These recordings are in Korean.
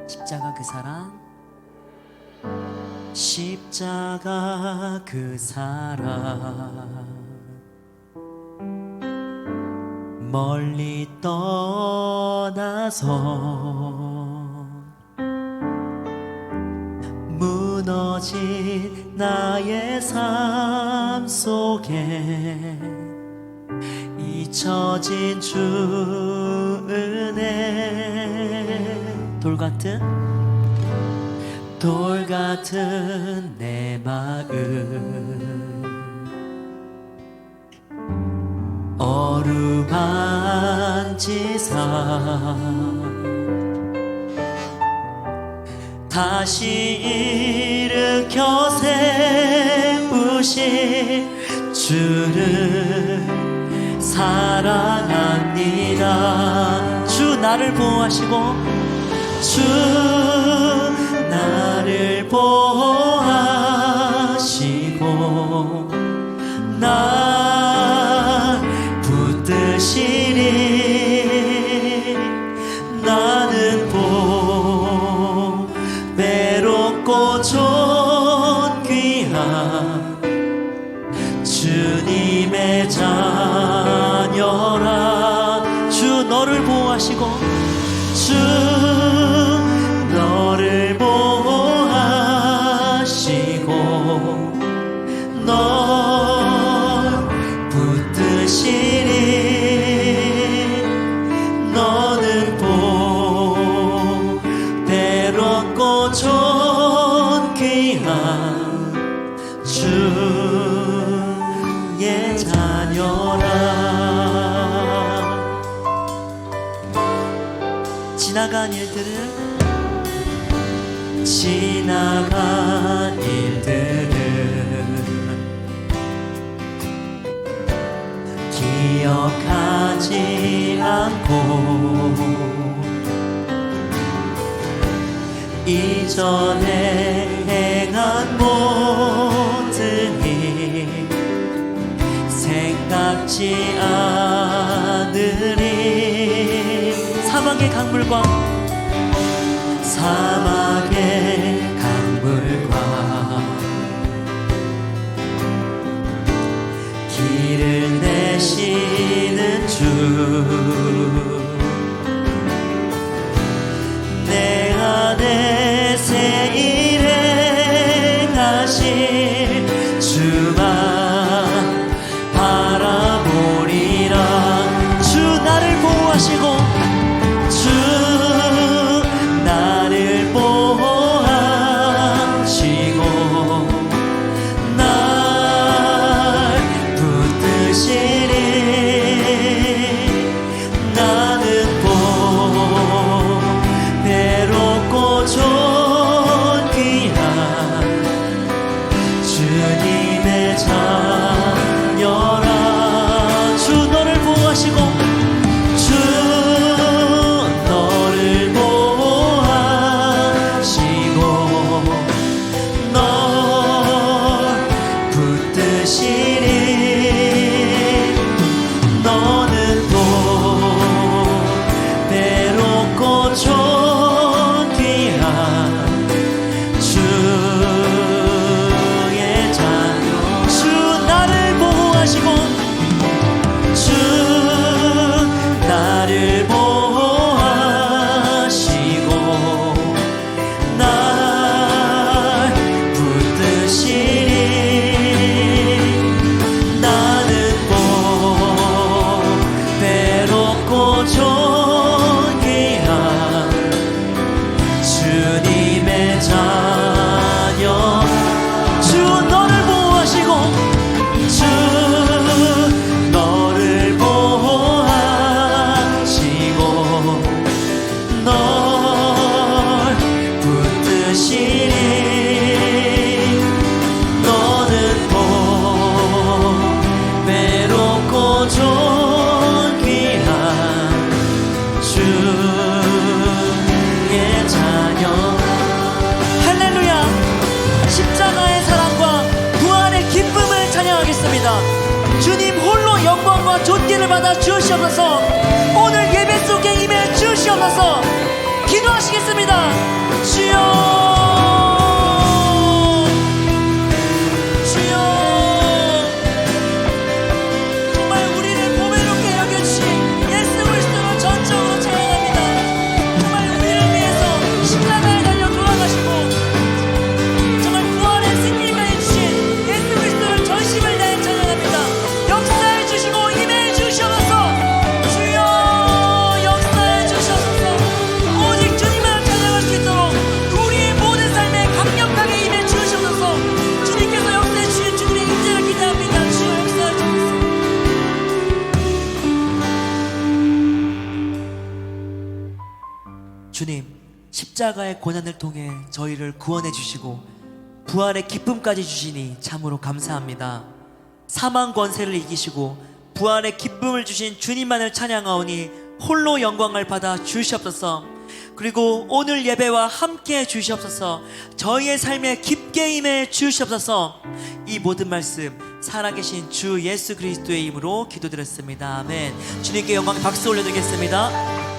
십자가 그 사랑, 십자가 그 사랑, 멀리 떠나서 무너진 나의 삶 속에 잊혀진 주 은혜, 돌 같은 내 마음 어루만지사 다시 일으켜 세우신 주를 사랑합니다. 주 나를 보호하시고, 주 나를 보호하시고 날 붙드시니 나는 외롭고 존귀한 주님의 자녀라. 주 너를 보호하시고, 주 너를 보호하시고 널 붙드시니 너는 외롭고 존귀한 주의 자녀라. 지나간 일들은 기억하지 않고 이전에 행한 모든 일 생각지 않으리. 사막의 강물과 길을 내시는 주, 내 안에 새 일 행하실 주만 바라보리라. 주 나를 보호하시고, 주 나를 보호하시고 날 붙드시니 나는 외롭고 존귀한 주님의 자녀라. 주 너를 보호하시고, 주 너를 보호하시고 널 붙드시니 너는 외롭고 존귀한 주의 자녀. 주 나를 보호하시고, 주 나를 보호하시고 날 붙드시니 나는 외롭고 존귀한 주님의 자녀. 주 너를 보호하시고, 주 너를 보호하시고 널 붙드시니 너는 외롭고 존귀한 주의 자녀. 할렐루야. 십자가의 사랑과 부활의 기쁨을 찬양하겠습니다. 주님 홀로 영광과 존귀를 받아 주시옵소서. 오늘 예배 속에 임해 주시옵소서. 기도하시겠습니다. 주님, 십자가의 고난을 통해 저희를 구원해 주시고 부활의 기쁨까지 주시니 참으로 감사합니다. 사망 권세를 이기시고 부활의 기쁨을 주신 주님만을 찬양하오니 홀로 영광을 받아 주시옵소서. 그리고 오늘 예배와 함께 주시옵소서. 저희의 삶에 깊게 임해 주시옵소서. 이 모든 말씀 살아계신 주 예수 그리스도의 이름으로 기도드렸습니다. 아멘. 주님께 영광의 박수 올려드리겠습니다.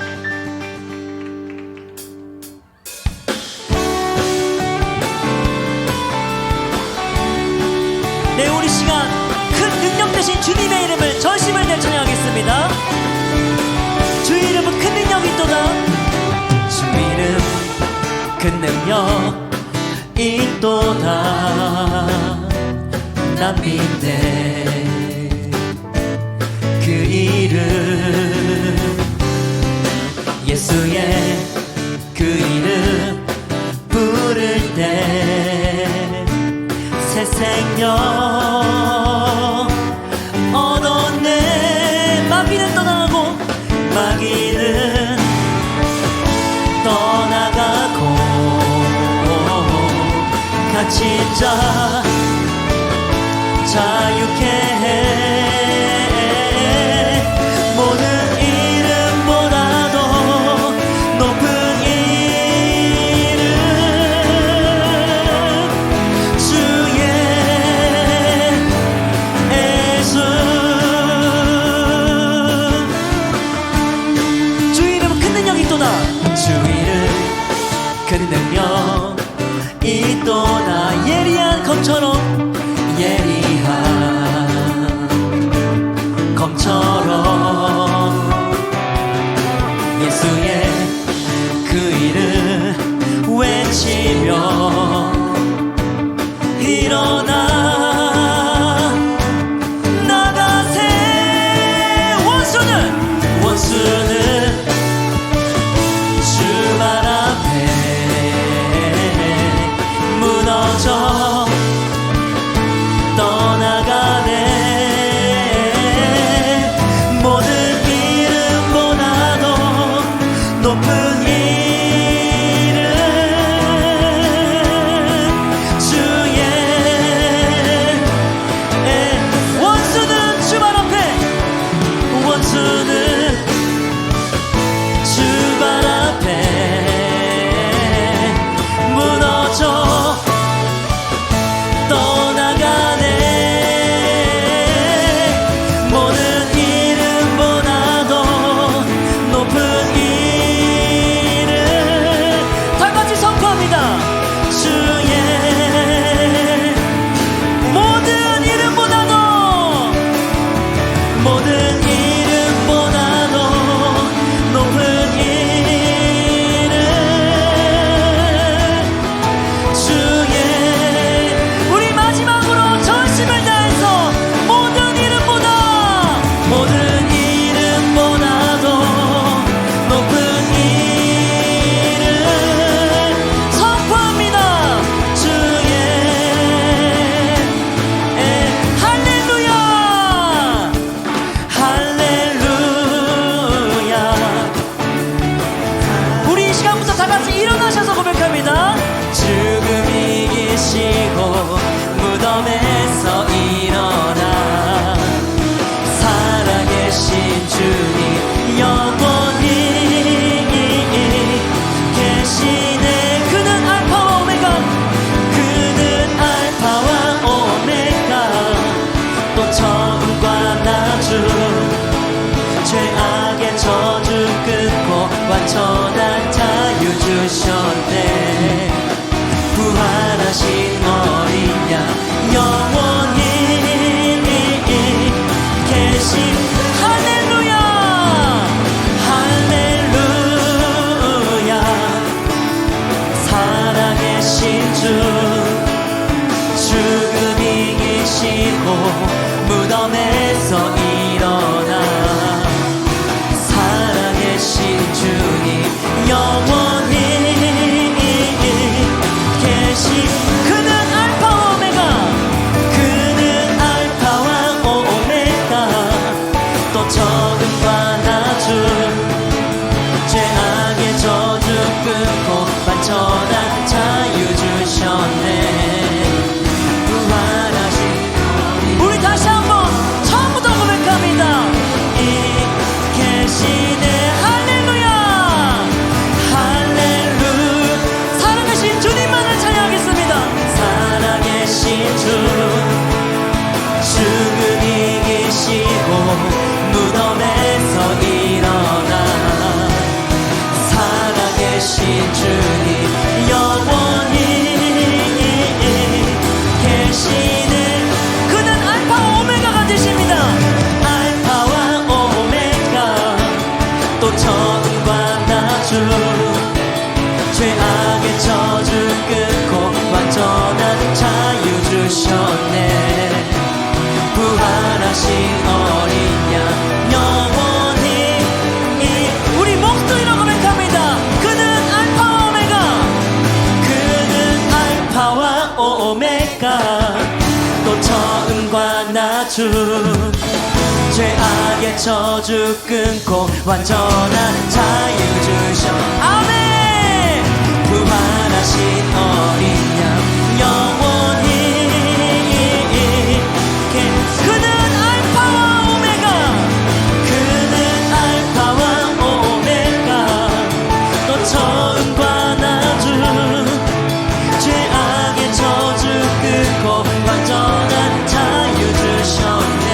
네, 우리 시간 큰 능력 되신 주님의 이름을 전심을 내 찬양하겠습니다. 주 이름은 큰 능력이 있도다. 주 이름 큰 능력이 있도다. 난 믿네 그 이름, 예수의 그 이름 부를 때 새 생명 얻었네. 마귀는 떠나고 마귀는 떠나가고 갇힌 자 자유케 해. 모든 이름보다도 높은 이름, 주의 예수. 주 이름은 큰 능력이 있도다. 주 이름 큰 능력 있도다. 예리한 검처럼, 예리한 검처럼 예수의 그 이름 외치며 일어나 나가세. 원수는 주말 앞에 무너져 떠나가네. 모든 이름보다도 높은 이름, 주의 원수는 주말 앞에, 원수는 주말 앞에 무너져 떠나가네. 모든 이름보다도 높은 이름, 다같이 선포합니다. 주의 모든 이름보다도, 모든 이름보다도 높은 이름, 주의. 우리 마지막으로 전심을 다해서 모든 이름보다, 모든 이름보다도 높은 이름 선포합니다. 주의 할렐루야, 할렐루야. 우리 이 시간부터 다같이 일어나셔서 고백합니다. 죽음 이기시고 무덤에서 일어나 살아계신 주님 영원히 계시네. 그는 알파와 오메가, 그는 알파와 오메가, 또 처음과 나중 죄악의 저주 끊고 완전한 자유 주셨네. 부활하신 어린 양 영원히 계신. 할렐루야, 할렐루야. 살아계신 주, 죽음 이기시고 무덤에서 일어나 살아계신 주님 영원히 끊고 완전한 자유 주셨네. 부활하신 우리 다시 한번 처음부터 고백합니다. 이 계시네. 할렐루야 할렐루야. 살아계신 주님만을 찬양하겠습니다. 살아계신 주 죽음 이기시고 무덤에서 일어나 살아계신 주님 영원히 계시는 그는 알파와 오메가가 되십니다. 알파와 오메가 또 처음과 나중 죄악의 저주 끊고 완전한 자유 주셨네. 부활하신 어린 양 영원히 우리 목소리로 고백합니다. 그는 알파와 오메가 그는 알파와 오메가 또 처음과 나중 죄악의 저주 끊고 완전한 자유 주셔. 아멘. 부활하신 어린 양 영원히 그는 알파와 오메가 그는 알파와 오메가 또 처음과 나중 죄악의 저주 끊고 완전한 자유 주셨네.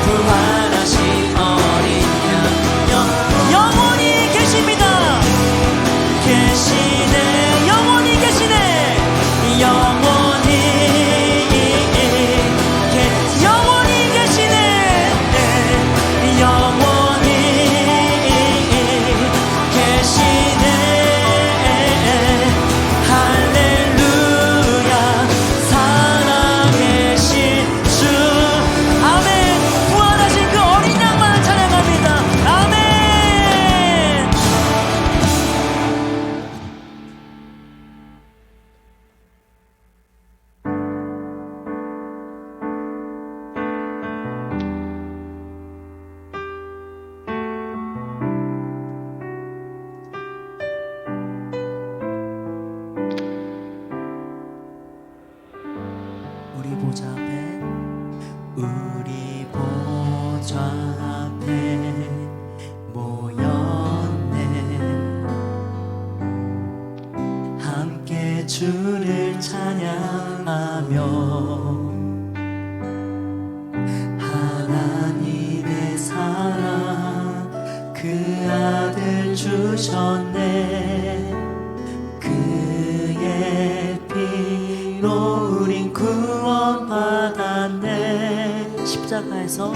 부활하신 어린 양 영원히 계십니다. 계시네. 영원히 계시네. 영원히 영원히 계시네. 영원히 계시네. 할렐루야 살아계신 주. 아멘. 부활하신 그 어린 양만을 찬양합니다. 아멘. 우리 보좌 앞에 우리 보좌 앞에 모였네. 함께 주를 찬양하며 하나님의 사랑 그 아들 주셨네. 그의 피로 우린 구원받았네. 십자가에서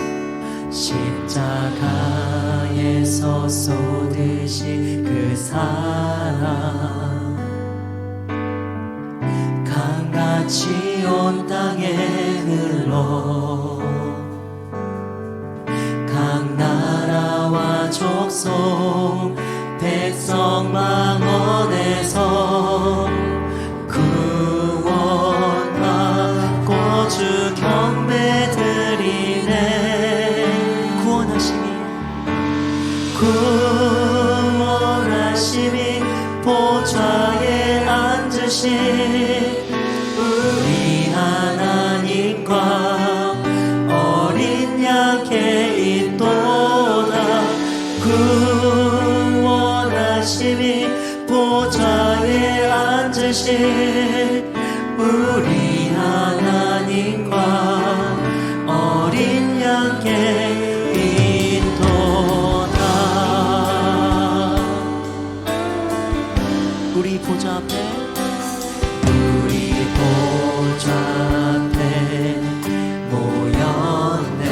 쏟으신 그 사랑 강같이 온 땅에 흘러 각 나라와 족속 백성 망원에서 구원받고 주 경배 드리네. 구원하심이 보좌에 앉으신 우리 하나님과 어린 양께 있도다. 구원하심이 보좌에 앉으신 우리 하나님과 어린 양께 있도다. 우리 보좌 앞에 우리 보좌 앞에 모였네.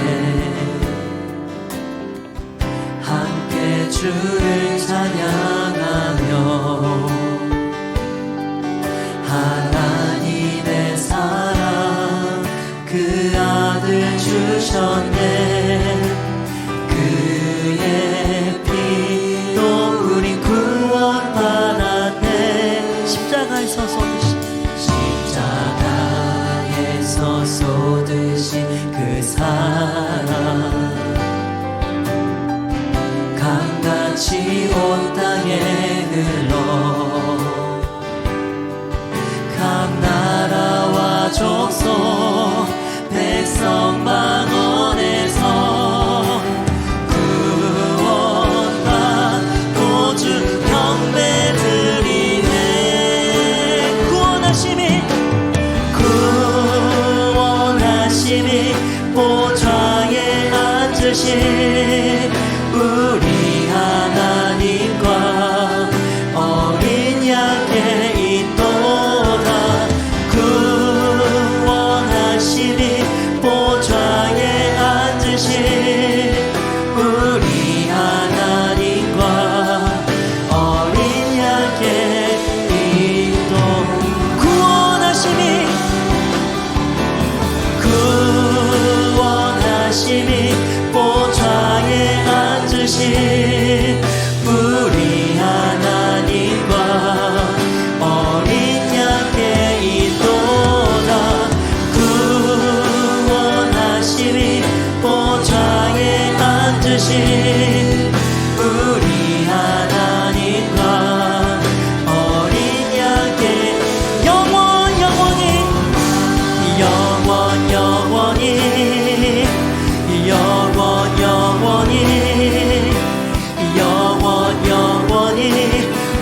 함께 주를 찬양하며 하나님의 사랑 그 아들 주셨네. 그의 피로 우리 구원받았네. 십자가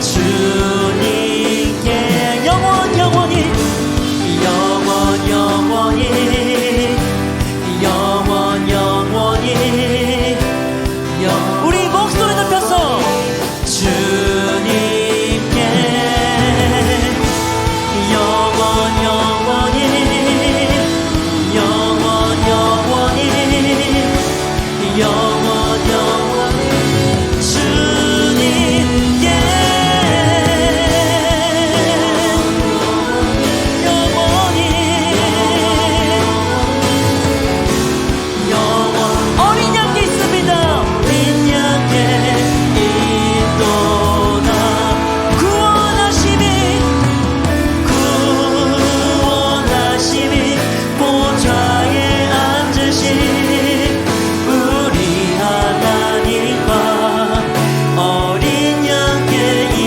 주님께 영원 영원히 영원 영원히 영원 영원히 우리 목소리 높여서 주님께 영원 영원히 영원 영원히 영원 영원히 주님께 영원히 영원 어린 양께 있습니다. 어린 양께 있도다 구원하심이 보좌에 앉으신 우리 하나님과 어린 양께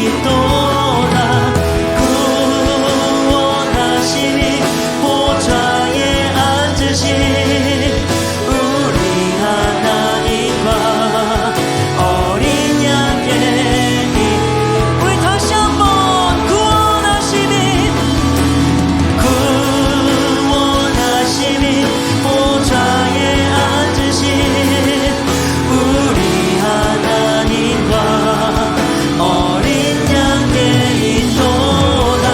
있도다 구원하심이 보좌에 앉으신 우리 하나님과 어린 양께 우리 다시 한번 구원하심이 보좌에 앉으신 우리 하나님과 어린 양께 있도다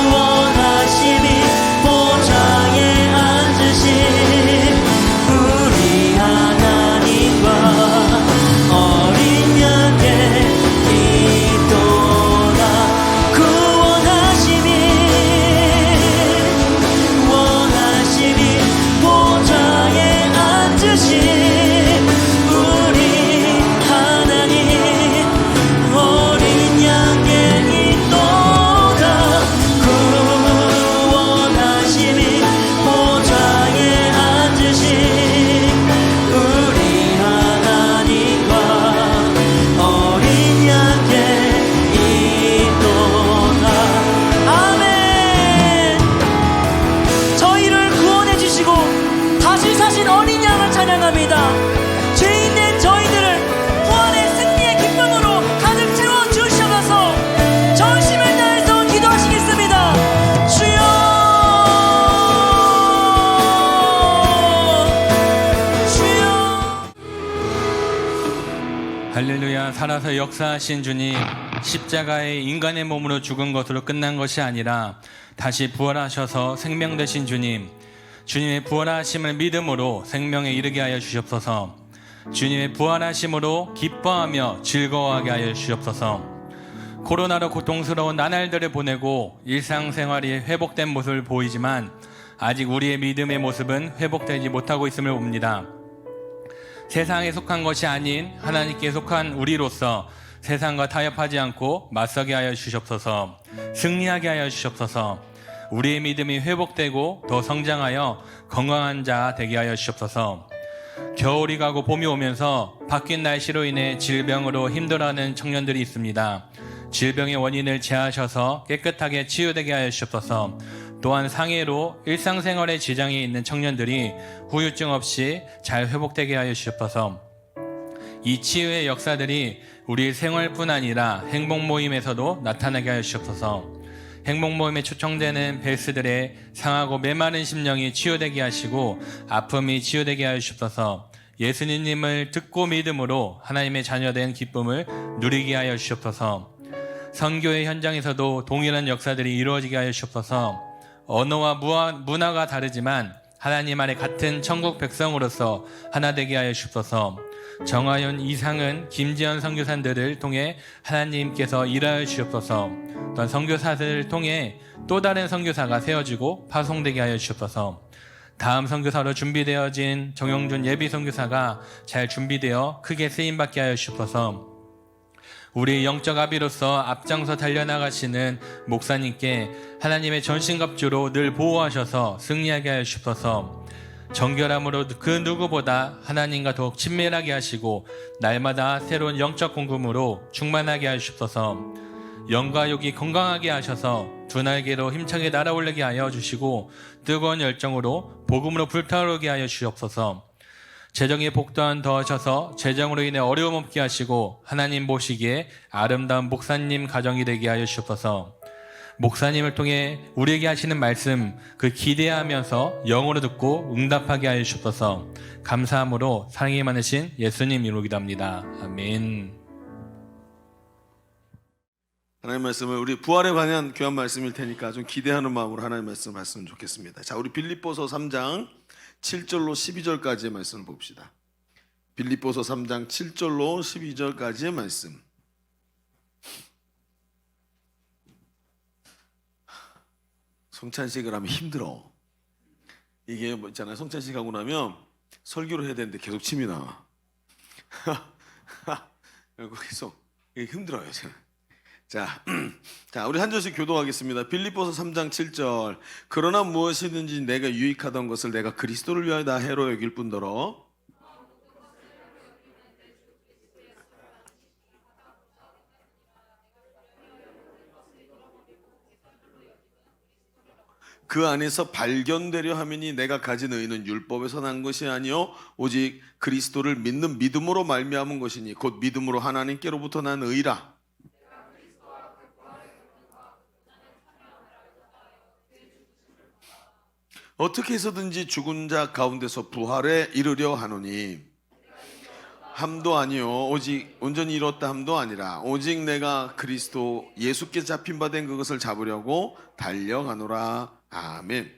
구원하심이 보좌에 앉으신 우리 하나님과 어린 양께 있도다 구원하심이 보좌에 앉으신 우리 하나님 어린 양께 있도다 구원하심이 보좌에 앉으신 우리 하나님과 어린 양께 있도다 아멘. 저희를 구원해 주시고 다시 사신 어린 양을 찬양합니다. 죄인된 저희들을 구원의 승리의 기쁨으로 가득 채워 주시옵소서. 전심을 다해서 기도하시겠습니다. 주여 주여 할렐루야. 살아서 역사하신 주님, 십자가에 인간의 몸으로 죽은 것으로 끝난 것이 아니라 다시 부활하셔서 생명 되신 주님, 주님의 부활하심을 믿음으로 생명에 이르게 하여 주시옵소서. 주님의 부활하심으로 기뻐하며 즐거워하게 하여 주시옵소서. 코로나로 고통스러운 나날들을 보내고 일상생활이 회복된 모습을 보이지만 아직 우리의 믿음의 모습은 회복되지 못하고 있음을 봅니다. 세상에 속한 것이 아닌 하나님께 속한 우리로서 세상과 타협하지 않고 맞서게 하여 주시옵소서. 승리하게 하여 주시옵소서. 우리의 믿음이 회복되고 더 성장하여 건강한 자 되게 하여 주시옵소서. 겨울이 가고 봄이 오면서 바뀐 날씨로 인해 질병으로 힘들어하는 청년들이 있습니다. 질병의 원인을 제하셔서 깨끗하게 치유되게 하여 주시옵소서. 또한 상해로 일상생활에 지장이 있는 청년들이 후유증 없이 잘 회복되게 하여 주시옵소서. 이 치유의 역사들이 우리 생활뿐 아니라 행복 모임에서도 나타나게 하여 주시옵소서. 행복 모임에 초청되는 벨스들의 상하고 메마른 심령이 치유되게 하시고 아픔이 치유되게 하여 주시옵소서. 예수님을 듣고 믿음으로 하나님의 자녀된 기쁨을 누리게 하여 주시옵소서. 선교의 현장에서도 동일한 역사들이 이루어지게 하여 주시옵소서. 언어와 문화가 다르지만 하나님 안에 같은 천국 백성으로서 하나 되게 하여 주시옵소서. 정하연, 이상은, 김지연 선교사들을 통해 하나님께서 일하여 주시옵소서. 또한 선교사들을 통해 또 다른 선교사가 세워지고 파송되게 하여 주시옵소서. 다음 선교사로 준비되어진 정영준 예비 선교사가 잘 준비되어 크게 쓰임받게 하여 주시옵소서. 우리 영적 아비로서 앞장서 달려나가시는 목사님께 하나님의 전신갑주로 늘 보호하셔서 승리하게 하여 주시옵소서. 정결함으로 그 누구보다 하나님과 더욱 친밀하게 하시고 날마다 새로운 영적 공급으로 충만하게 하여 주시옵소서. 영과 육이 건강하게 하셔서 두 날개로 힘차게 날아올리게 하여 주시고 뜨거운 열정으로 복음으로 불타오르게 하여 주시옵소서. 재정의 복 또한 더하셔서 재정으로 인해 어려움 없게 하시고 하나님 보시기에 아름다운 목사님 가정이 되게 하여 주옵소서. 목사님을 통해 우리에게 하시는 말씀 그 기대하면서 영어로 듣고 응답하게 하여 주옵소서. 감사함으로 사랑이 많으신 예수님 이름으로 기도합니다. 아멘. 하나님 말씀을 우리 부활에 관한 귀한 말씀일 테니까 좀 기대하는 마음으로 하나님 말씀 말씀 좋겠습니다. 자, 우리 빌립보서 3장 7절로 12절까지의 말씀을 봅시다. 빌립보서 3장 7절로 12절까지의 말씀. 성찬식을 하면 힘들어. 이게 뭐 있잖아요. 성찬식 하고 나면 설교를 해야 되는데 계속 침이 나와. 그리고 계속 이게 힘들어요. 자, 우리 한 절씩 교도하겠습니다. 빌립보서 3장 7절. 그러나 무엇이든지 내가 유익하던 것을 내가 그리스도를 위하여 다 해로 여길 뿐더러 그 안에서 발견되려 하매니 내가 가진 의는 율법에서 난 것이 아니요 오직 그리스도를 믿는 믿음으로 말미암은 것이니 곧 믿음으로 하나님께로부터 난 의라. 어떻게 해서든지 죽은 자 가운데서 부활에 이르려 하노니 함도 아니요 오직 온전히 이뤘다 함도 아니라 오직 내가 그리스도 예수께 잡힌 바 된 그것을 잡으려고 달려가노라. 아멘.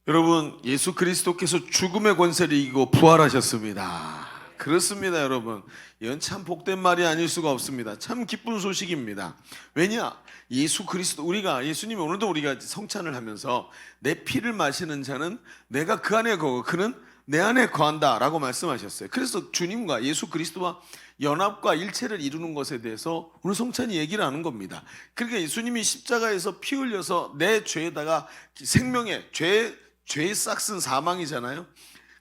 여러분, 예수 그리스도께서 죽음의 권세를 이기고 부활하셨습니다. 그렇습니다, 여러분. 이건 참 복된 말이 아닐 수가 없습니다. 참 기쁜 소식입니다. 왜냐? 예수 그리스도, 예수님이 오늘도 우리가 성찬을 하면서 내 피를 마시는 자는 내가 그 안에 거고 그는 내 안에 거한다 라고 말씀하셨어요. 그래서 주님과 예수 그리스도와 연합과 일체를 이루는 것에 대해서 오늘 성찬이 얘기를 하는 겁니다. 그러니까 예수님이 십자가에서 피 흘려서 내 죄에다가 죄의 싹슨 사망이잖아요.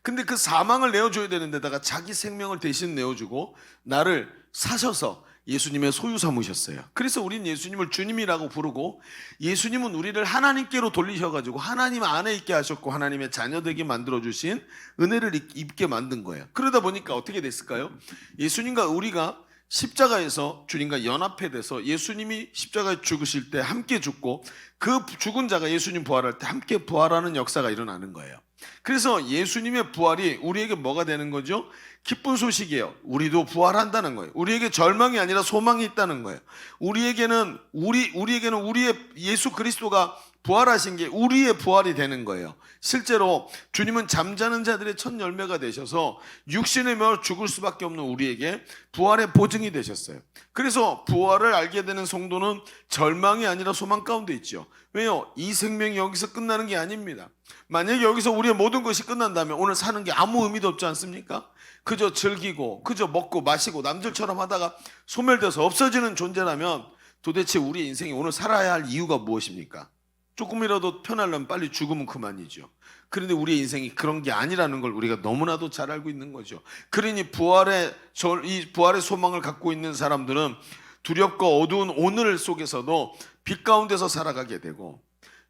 근데 그 사망을 내어줘야 되는 데다가 자기 생명을 대신 내어주고 나를 사셔서 예수님의 소유 삼으셨어요. 그래서 우린 예수님을 주님이라고 부르고 예수님은 우리를 하나님께로 돌리셔가지고 하나님 안에 있게 하셨고 하나님의 자녀되게 만들어주신 은혜를 입게 만든 거예요. 그러다 보니까 어떻게 됐을까요? 예수님과 우리가 십자가에서 주님과 연합해 돼서 예수님이 십자가에 죽으실 때 함께 죽고 그 죽은 자가 예수님 부활할 때 함께 부활하는 역사가 일어나는 거예요. 그래서 예수님의 부활이 우리에게 뭐가 되는 거죠? 기쁜 소식이에요. 우리도 부활한다는 거예요. 우리에게 절망이 아니라 소망이 있다는 거예요. 우리에게는 우리의 예수 그리스도가 부활하신 게 우리의 부활이 되는 거예요. 실제로 주님은 잠자는 자들의 첫 열매가 되셔서 육신의 멸 죽을 수밖에 없는 우리에게 부활의 보증이 되셨어요. 그래서 부활을 알게 되는 성도는 절망이 아니라 소망 가운데 있죠. 왜요? 이 생명이 여기서 끝나는 게 아닙니다. 만약에 여기서 우리의 모든 것이 끝난다면 오늘 사는 게 아무 의미도 없지 않습니까? 그저 즐기고 그저 먹고 마시고 남들처럼 하다가 소멸돼서 없어지는 존재라면 도대체 우리의 인생이 오늘 살아야 할 이유가 무엇입니까? 조금이라도 편하려면 빨리 죽으면 그만이죠. 그런데 우리의 인생이 그런 게 아니라는 걸 우리가 너무나도 잘 알고 있는 거죠. 그러니 이 부활의 소망을 갖고 있는 사람들은 두렵고 어두운 오늘 속에서도 빛 가운데서 살아가게 되고,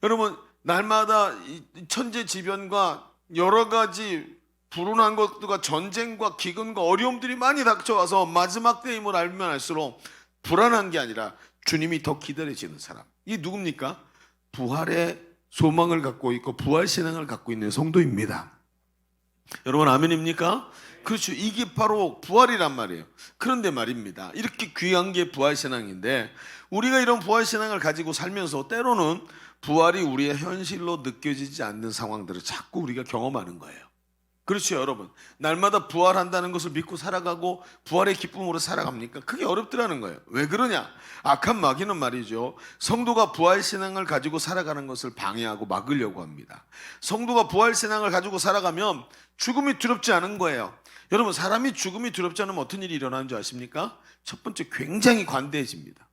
여러분 날마다 천재지변과 여러 가지 불운한 것들과 전쟁과 기근과 어려움들이 많이 닥쳐와서 마지막 때임을 알면 알수록 불안한 게 아니라 주님이 더 기다려지는 사람, 이게 누굽니까? 부활의 소망을 갖고 있고 부활 신앙을 갖고 있는 성도입니다. 여러분 아멘입니까? 그렇죠. 이게 바로 부활이란 말이에요. 그런데 말입니다, 이렇게 귀한 게 부활 신앙인데 우리가 이런 부활 신앙을 가지고 살면서 때로는 부활이 우리의 현실로 느껴지지 않는 상황들을 자꾸 우리가 경험하는 거예요. 그렇죠, 여러분. 날마다 부활한다는 것을 믿고 살아가고 부활의 기쁨으로 살아갑니까? 그게 어렵더라는 거예요. 왜 그러냐? 악한 마귀는 말이죠, 성도가 부활 신앙을 가지고 살아가는 것을 방해하고 막으려고 합니다. 성도가 부활 신앙을 가지고 살아가면 죽음이 두렵지 않은 거예요. 여러분, 사람이 죽음이 두렵지 않으면 어떤 일이 일어나는 줄 아십니까? 첫 번째, 굉장히 관대해집니다.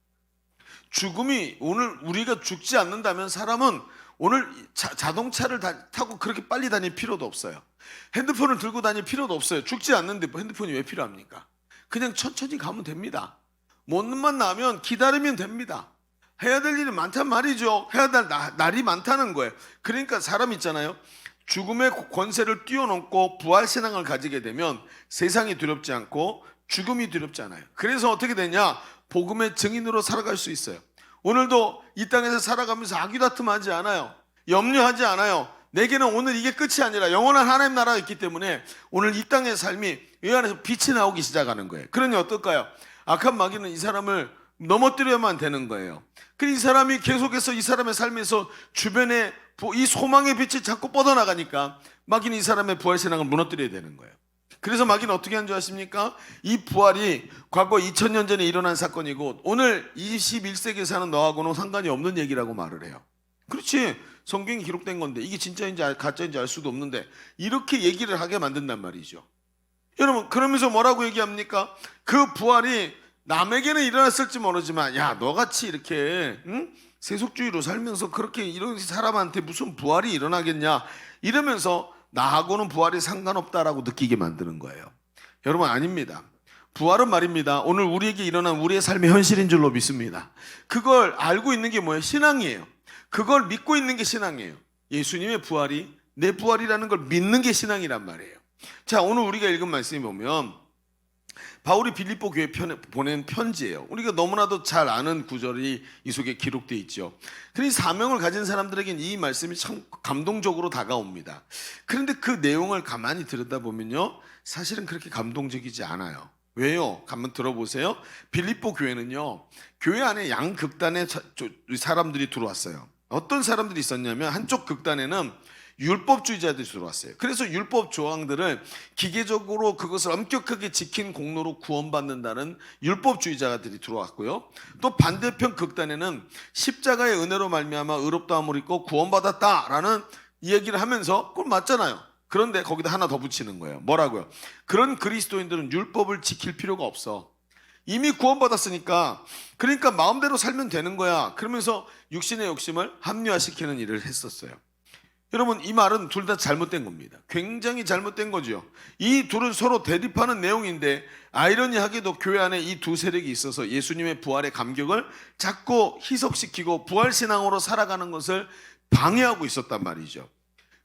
죽음이, 오늘 우리가 죽지 않는다면 사람은 오늘 자동차를 타고 그렇게 빨리 다닐 필요도 없어요. 핸드폰을 들고 다닐 필요도 없어요. 죽지 않는데 핸드폰이 왜 필요합니까? 그냥 천천히 가면 됩니다. 못만 나면 기다리면 됩니다. 해야 될 일이 많단 말이죠. 해야 될 날이 많다는 거예요. 그러니까 사람 있잖아요, 죽음의 권세를 뛰어넘고 부활신앙을 가지게 되면 세상이 두렵지 않고 죽음이 두렵지 않아요. 그래서 어떻게 되냐? 복음의 증인으로 살아갈 수 있어요. 오늘도 이 땅에서 살아가면서 악유다툼하지 않아요. 염려하지 않아요. 내게는 오늘 이게 끝이 아니라 영원한 하나님 나라가 있기 때문에 오늘 이 땅의 삶이 이 안에서 빛이 나오기 시작하는 거예요. 그러니 어떨까요? 악한 마귀는 이 사람을 넘어뜨려야만 되는 거예요. 그래서 이 사람이 계속해서 이 사람의 삶에서 주변에 이 소망의 빛이 자꾸 뻗어나가니까 마귀는 이 사람의 부활신앙을 무너뜨려야 되는 거예요. 그래서 마귀는 어떻게 한 줄 아십니까? 이 부활이 과거 2000년 전에 일어난 사건이고 오늘 21세기에 사는 너하고는 상관이 없는 얘기라고 말을 해요. 그렇지, 성경이 기록된 건데 이게 진짜인지 가짜인지 알 수도 없는데 이렇게 얘기를 하게 만든단 말이죠. 여러분, 그러면서 뭐라고 얘기합니까? 그 부활이 남에게는 일어났을지 모르지만 야, 너같이 이렇게 세속주의로 살면서 그렇게 이런 사람한테 무슨 부활이 일어나겠냐 이러면서 나하고는 부활이 상관없다라고 느끼게 만드는 거예요. 여러분, 아닙니다. 부활은 말입니다, 오늘 우리에게 일어난 우리의 삶의 현실인 줄로 믿습니다. 그걸 알고 있는 게 뭐예요? 신앙이에요. 그걸 믿고 있는 게 신앙이에요. 예수님의 부활이 내 부활이라는 걸 믿는 게 신앙이란 말이에요. 자, 오늘 우리가 읽은 말씀이 보면 바울이 빌립보 교회에 보낸 편지예요. 우리가 너무나도 잘 아는 구절이 이 속에 기록되어 있죠. 그래서 사명을 가진 사람들에게는 이 말씀이 참 감동적으로 다가옵니다. 그런데 그 내용을 가만히 들여다보면요, 사실은 그렇게 감동적이지 않아요. 왜요? 한번 들어보세요. 빌립보 교회는요, 교회 안에 양극단의 사람들이 들어왔어요. 어떤 사람들이 있었냐면 한쪽 극단에는 율법주의자들이 들어왔어요. 그래서 율법 조항들을 기계적으로 그것을 엄격하게 지킨 공로로 구원받는다는 율법주의자들이 들어왔고요. 또 반대편 극단에는 십자가의 은혜로 말미암아 의롭다함을 입고 구원받았다라는 이야기를 하면서 그건 맞잖아요. 그런데 거기다 하나 더 붙이는 거예요. 뭐라고요? 그런 그리스도인들은 율법을 지킬 필요가 없어. 이미 구원받았으니까, 그러니까 마음대로 살면 되는 거야. 그러면서 육신의 욕심을 합리화시키는 일을 했었어요. 여러분, 이 말은 둘 다 잘못된 겁니다. 굉장히 잘못된 거죠. 이 둘은 서로 대립하는 내용인데 아이러니하게도 교회 안에 이 두 세력이 있어서 예수님의 부활의 감격을 자꾸 희석시키고 부활신앙으로 살아가는 것을 방해하고 있었단 말이죠.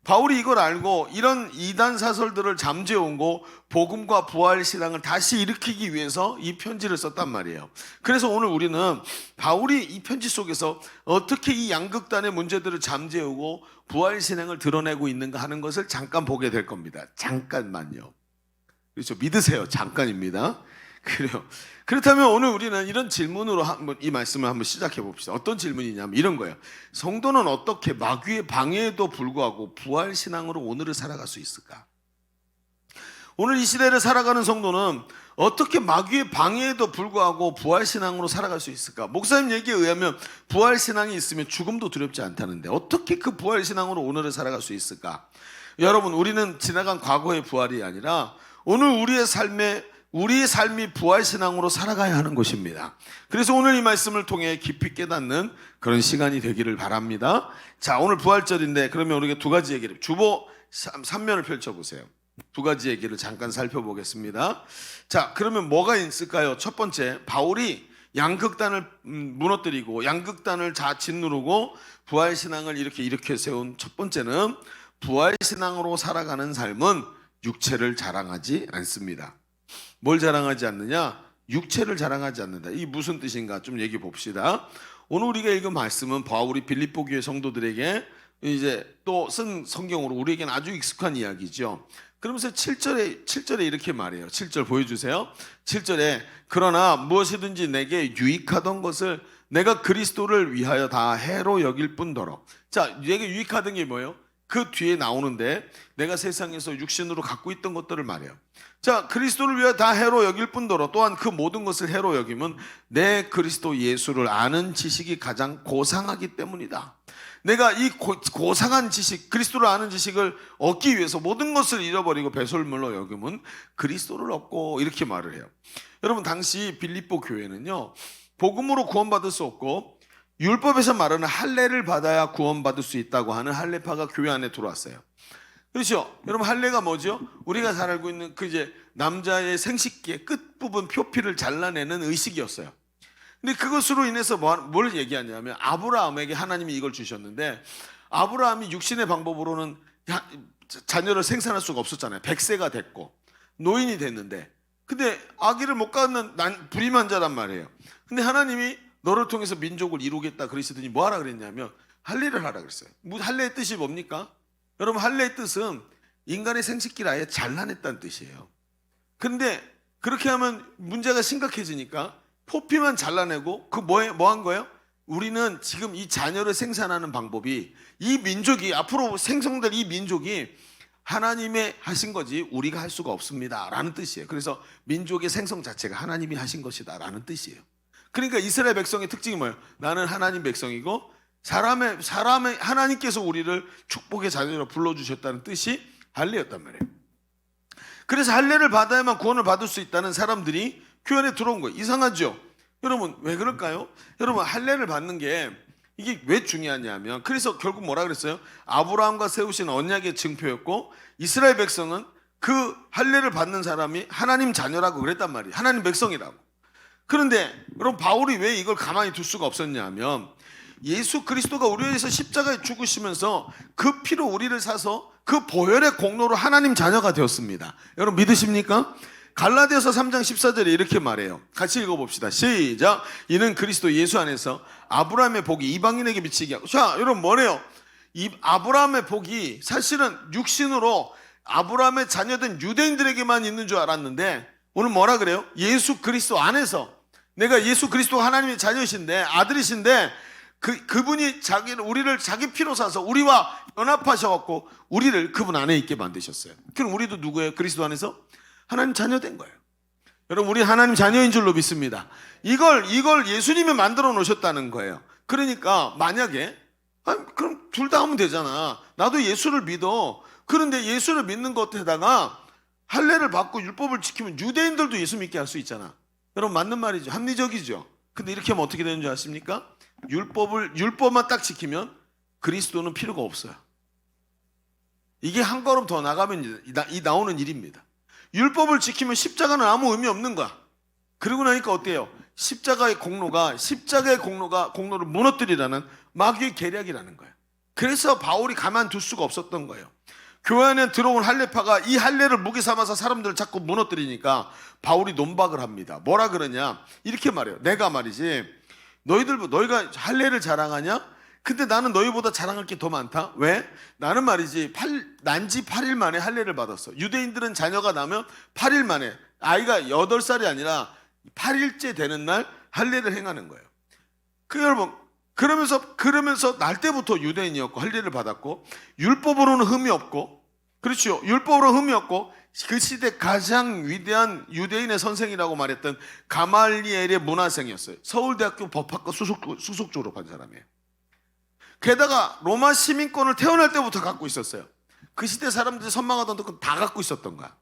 바울이 이걸 알고 이런 이단 사설들을 잠재우고 복음과 부활 신앙을 다시 일으키기 위해서 이 편지를 썼단 말이에요. 그래서 오늘 우리는 바울이 이 편지 속에서 어떻게 이 양극단의 문제들을 잠재우고 부활 신앙을 드러내고 있는가 하는 것을 잠깐 보게 될 겁니다. 잠깐만요. 그렇죠? 믿으세요. 잠깐입니다. 그래요. 그렇다면 오늘 우리는 이런 질문으로 이 말씀을 한번 시작해 봅시다. 어떤 질문이냐면 이런 거예요. 성도는 어떻게 마귀의 방해에도 불구하고 부활 신앙으로 오늘을 살아갈 수 있을까? 오늘 이 시대를 살아가는 성도는 어떻게 마귀의 방해에도 불구하고 부활 신앙으로 살아갈 수 있을까? 목사님 얘기에 의하면 부활 신앙이 있으면 죽음도 두렵지 않다는데 어떻게 그 부활 신앙으로 오늘을 살아갈 수 있을까? 여러분, 우리는 지나간 과거의 부활이 아니라 오늘 우리의 삶이 부활신앙으로 살아가야 하는 것입니다. 그래서 오늘 이 말씀을 통해 깊이 깨닫는 그런 시간이 되기를 바랍니다. 자, 오늘 부활절인데 그러면 우리가 두 가지 얘기를, 주보 3면을 펼쳐보세요. 두 가지 얘기를 잠깐 살펴보겠습니다. 자, 그러면 뭐가 있을까요? 첫 번째, 바울이 양극단을 무너뜨리고 양극단을 짓누르고 부활신앙을 이렇게 세운 첫 번째는 부활신앙으로 살아가는 삶은 육체를 자랑하지 않습니다. 뭘 자랑하지 않느냐? 육체를 자랑하지 않는다. 이게 무슨 뜻인가 좀 얘기해 봅시다. 오늘 우리가 읽은 말씀은 바울이 빌립보 교회 성도들에게 이제 또 쓴 성경으로 우리에게는 아주 익숙한 이야기죠. 그러면서 7절에 이렇게 말해요. 7절 보여주세요. 7절에 그러나 무엇이든지 내게 유익하던 것을 내가 그리스도를 위하여 다 해로 여길 뿐더러. 자, 내게 유익하던 게 뭐예요? 그 뒤에 나오는데 내가 세상에서 육신으로 갖고 있던 것들을 말해요. 자, 그리스도를 위하여 다 해로 여길 뿐더러 또한 그 모든 것을 해로 여김은 내 그리스도 예수를 아는 지식이 가장 고상하기 때문이다. 내가 이 고상한 지식, 그리스도를 아는 지식을 얻기 위해서 모든 것을 잃어버리고 배설물로 여김은 그리스도를 얻고, 이렇게 말을 해요. 여러분, 당시 빌립보 교회는요, 복음으로 구원받을 수 없고 율법에서 말하는 할례를 받아야 구원받을 수 있다고 하는 할례파가 교회 안에 들어왔어요. 그렇죠? 여러분, 할례가 뭐죠? 우리가 잘 알고 있는 그 이제 남자의 생식기의 끝부분 표피를 잘라내는 의식이었어요. 근데 그것으로 인해서 뭘 얘기하냐면 아브라함에게 하나님이 이걸 주셨는데 아브라함이 육신의 방법으로는 자녀를 생산할 수가 없었잖아요. 100세가 됐고 노인이 됐는데, 근데 아기를 못 갖는 불임환자란 말이에요. 근데 하나님이 너를 통해서 민족을 이루겠다 그러시더니 뭐 하라 그랬냐면 할례를 하라 그랬어요. 할례의 뜻이 뭡니까? 여러분, 할례의 뜻은 인간의 생식기를 아예 잘라냈다는 뜻이에요. 근데 그렇게 하면 문제가 심각해지니까 포피만 잘라내고 뭐 한 거예요? 우리는 지금 이 자녀를 생산하는 방법이, 이 민족이 앞으로 생성될 이 민족이 하나님의 하신 거지 우리가 할 수가 없습니다 라는 뜻이에요. 그래서 민족의 생성 자체가 하나님이 하신 것이다 라는 뜻이에요. 그러니까 이스라엘 백성의 특징이 뭐예요? 나는 하나님 백성이고 사람의 하나님께서 우리를 축복의 자녀로 불러주셨다는 뜻이 할례였단 말이에요. 그래서 할례를 받아야만 구원을 받을 수 있다는 사람들이 교회에 들어온 거예요. 이상하죠? 여러분, 왜 그럴까요? 여러분, 할례를 받는 게 이게 왜 중요하냐면, 그래서 결국 뭐라 그랬어요? 아브라함과 세우신 언약의 증표였고, 이스라엘 백성은 그 할례를 받는 사람이 하나님 자녀라고 그랬단 말이에요. 하나님 백성이라고. 그런데 여러분, 바울이 왜 이걸 가만히 둘 수가 없었냐면, 예수 그리스도가 우리 위해서 십자가에 죽으시면서 그 피로 우리를 사서 그 보혈의 공로로 하나님 자녀가 되었습니다. 여러분, 믿으십니까? 갈라디아서 3장 14절에 이렇게 말해요. 같이 읽어봅시다. 시작. 이는 그리스도 예수 안에서 아브라함의 복이 이방인에게 미치게 하고. 자, 여러분, 뭐래요? 이 아브라함의 복이 사실은 육신으로 아브라함의 자녀된 유대인들에게만 있는 줄 알았는데, 오늘 뭐라 그래요? 예수 그리스도 안에서, 내가 예수 그리스도 하나님의 자녀이신데, 아들이신데, 그분이 우리를 자기 피로 사서 우리와 연합하셔갖고 우리를 그분 안에 있게 만드셨어요. 그럼 우리도 누구예요? 그리스도 안에서 하나님 자녀 된 거예요. 여러분, 우리 하나님 자녀인 줄로 믿습니다. 이걸 예수님이 만들어 놓으셨다는 거예요. 그러니까 만약에 그럼 둘 다 하면 되잖아. 나도 예수를 믿어. 그런데 예수를 믿는 것에다가 할례를 받고 율법을 지키면 유대인들도 예수 믿게 할 수 있잖아. 여러분, 맞는 말이죠. 합리적이죠. 근데 이렇게 하면 어떻게 되는 줄 아십니까? 율법만 딱 지키면 그리스도는 필요가 없어요. 이게 한 걸음 더 나가면 나오는 일입니다. 율법을 지키면 십자가는 아무 의미 없는 거야. 그러고 나니까 어때요? 십자가의 공로를 무너뜨리라는 마귀의 계략이라는 거예요. 그래서 바울이 가만둘 수가 없었던 거예요. 교회 안에 들어온 할례파가 이 할례를 무기 삼아서 사람들을 자꾸 무너뜨리니까 바울이 논박을 합니다. 뭐라 그러냐? 이렇게 말해요. 내가 말이지, 너희가 할례를 자랑하냐? 근데 나는 너희보다 자랑할 게 더 많다. 왜? 나는 말이지 난지 8일 만에 할례를 받았어. 유대인들은 자녀가 나면 8일 만에, 아이가 8살이 아니라 8일째 되는 날 할례를 행하는 거예요. 여러분, 그러면서 날 때부터 유대인이었고 할례를 받았고, 율법으로는 흠이 없고, 그렇죠? 율법으로 흠이 없고, 그 시대 가장 위대한 유대인의 선생이라고 말했던 가말리엘의 문화생이었어요. 서울대학교 법학과 수석 졸업한 사람이에요. 게다가 로마 시민권을 태어날 때부터 갖고 있었어요. 그 시대 사람들이 선망하던 건 다 갖고 있었던 거야.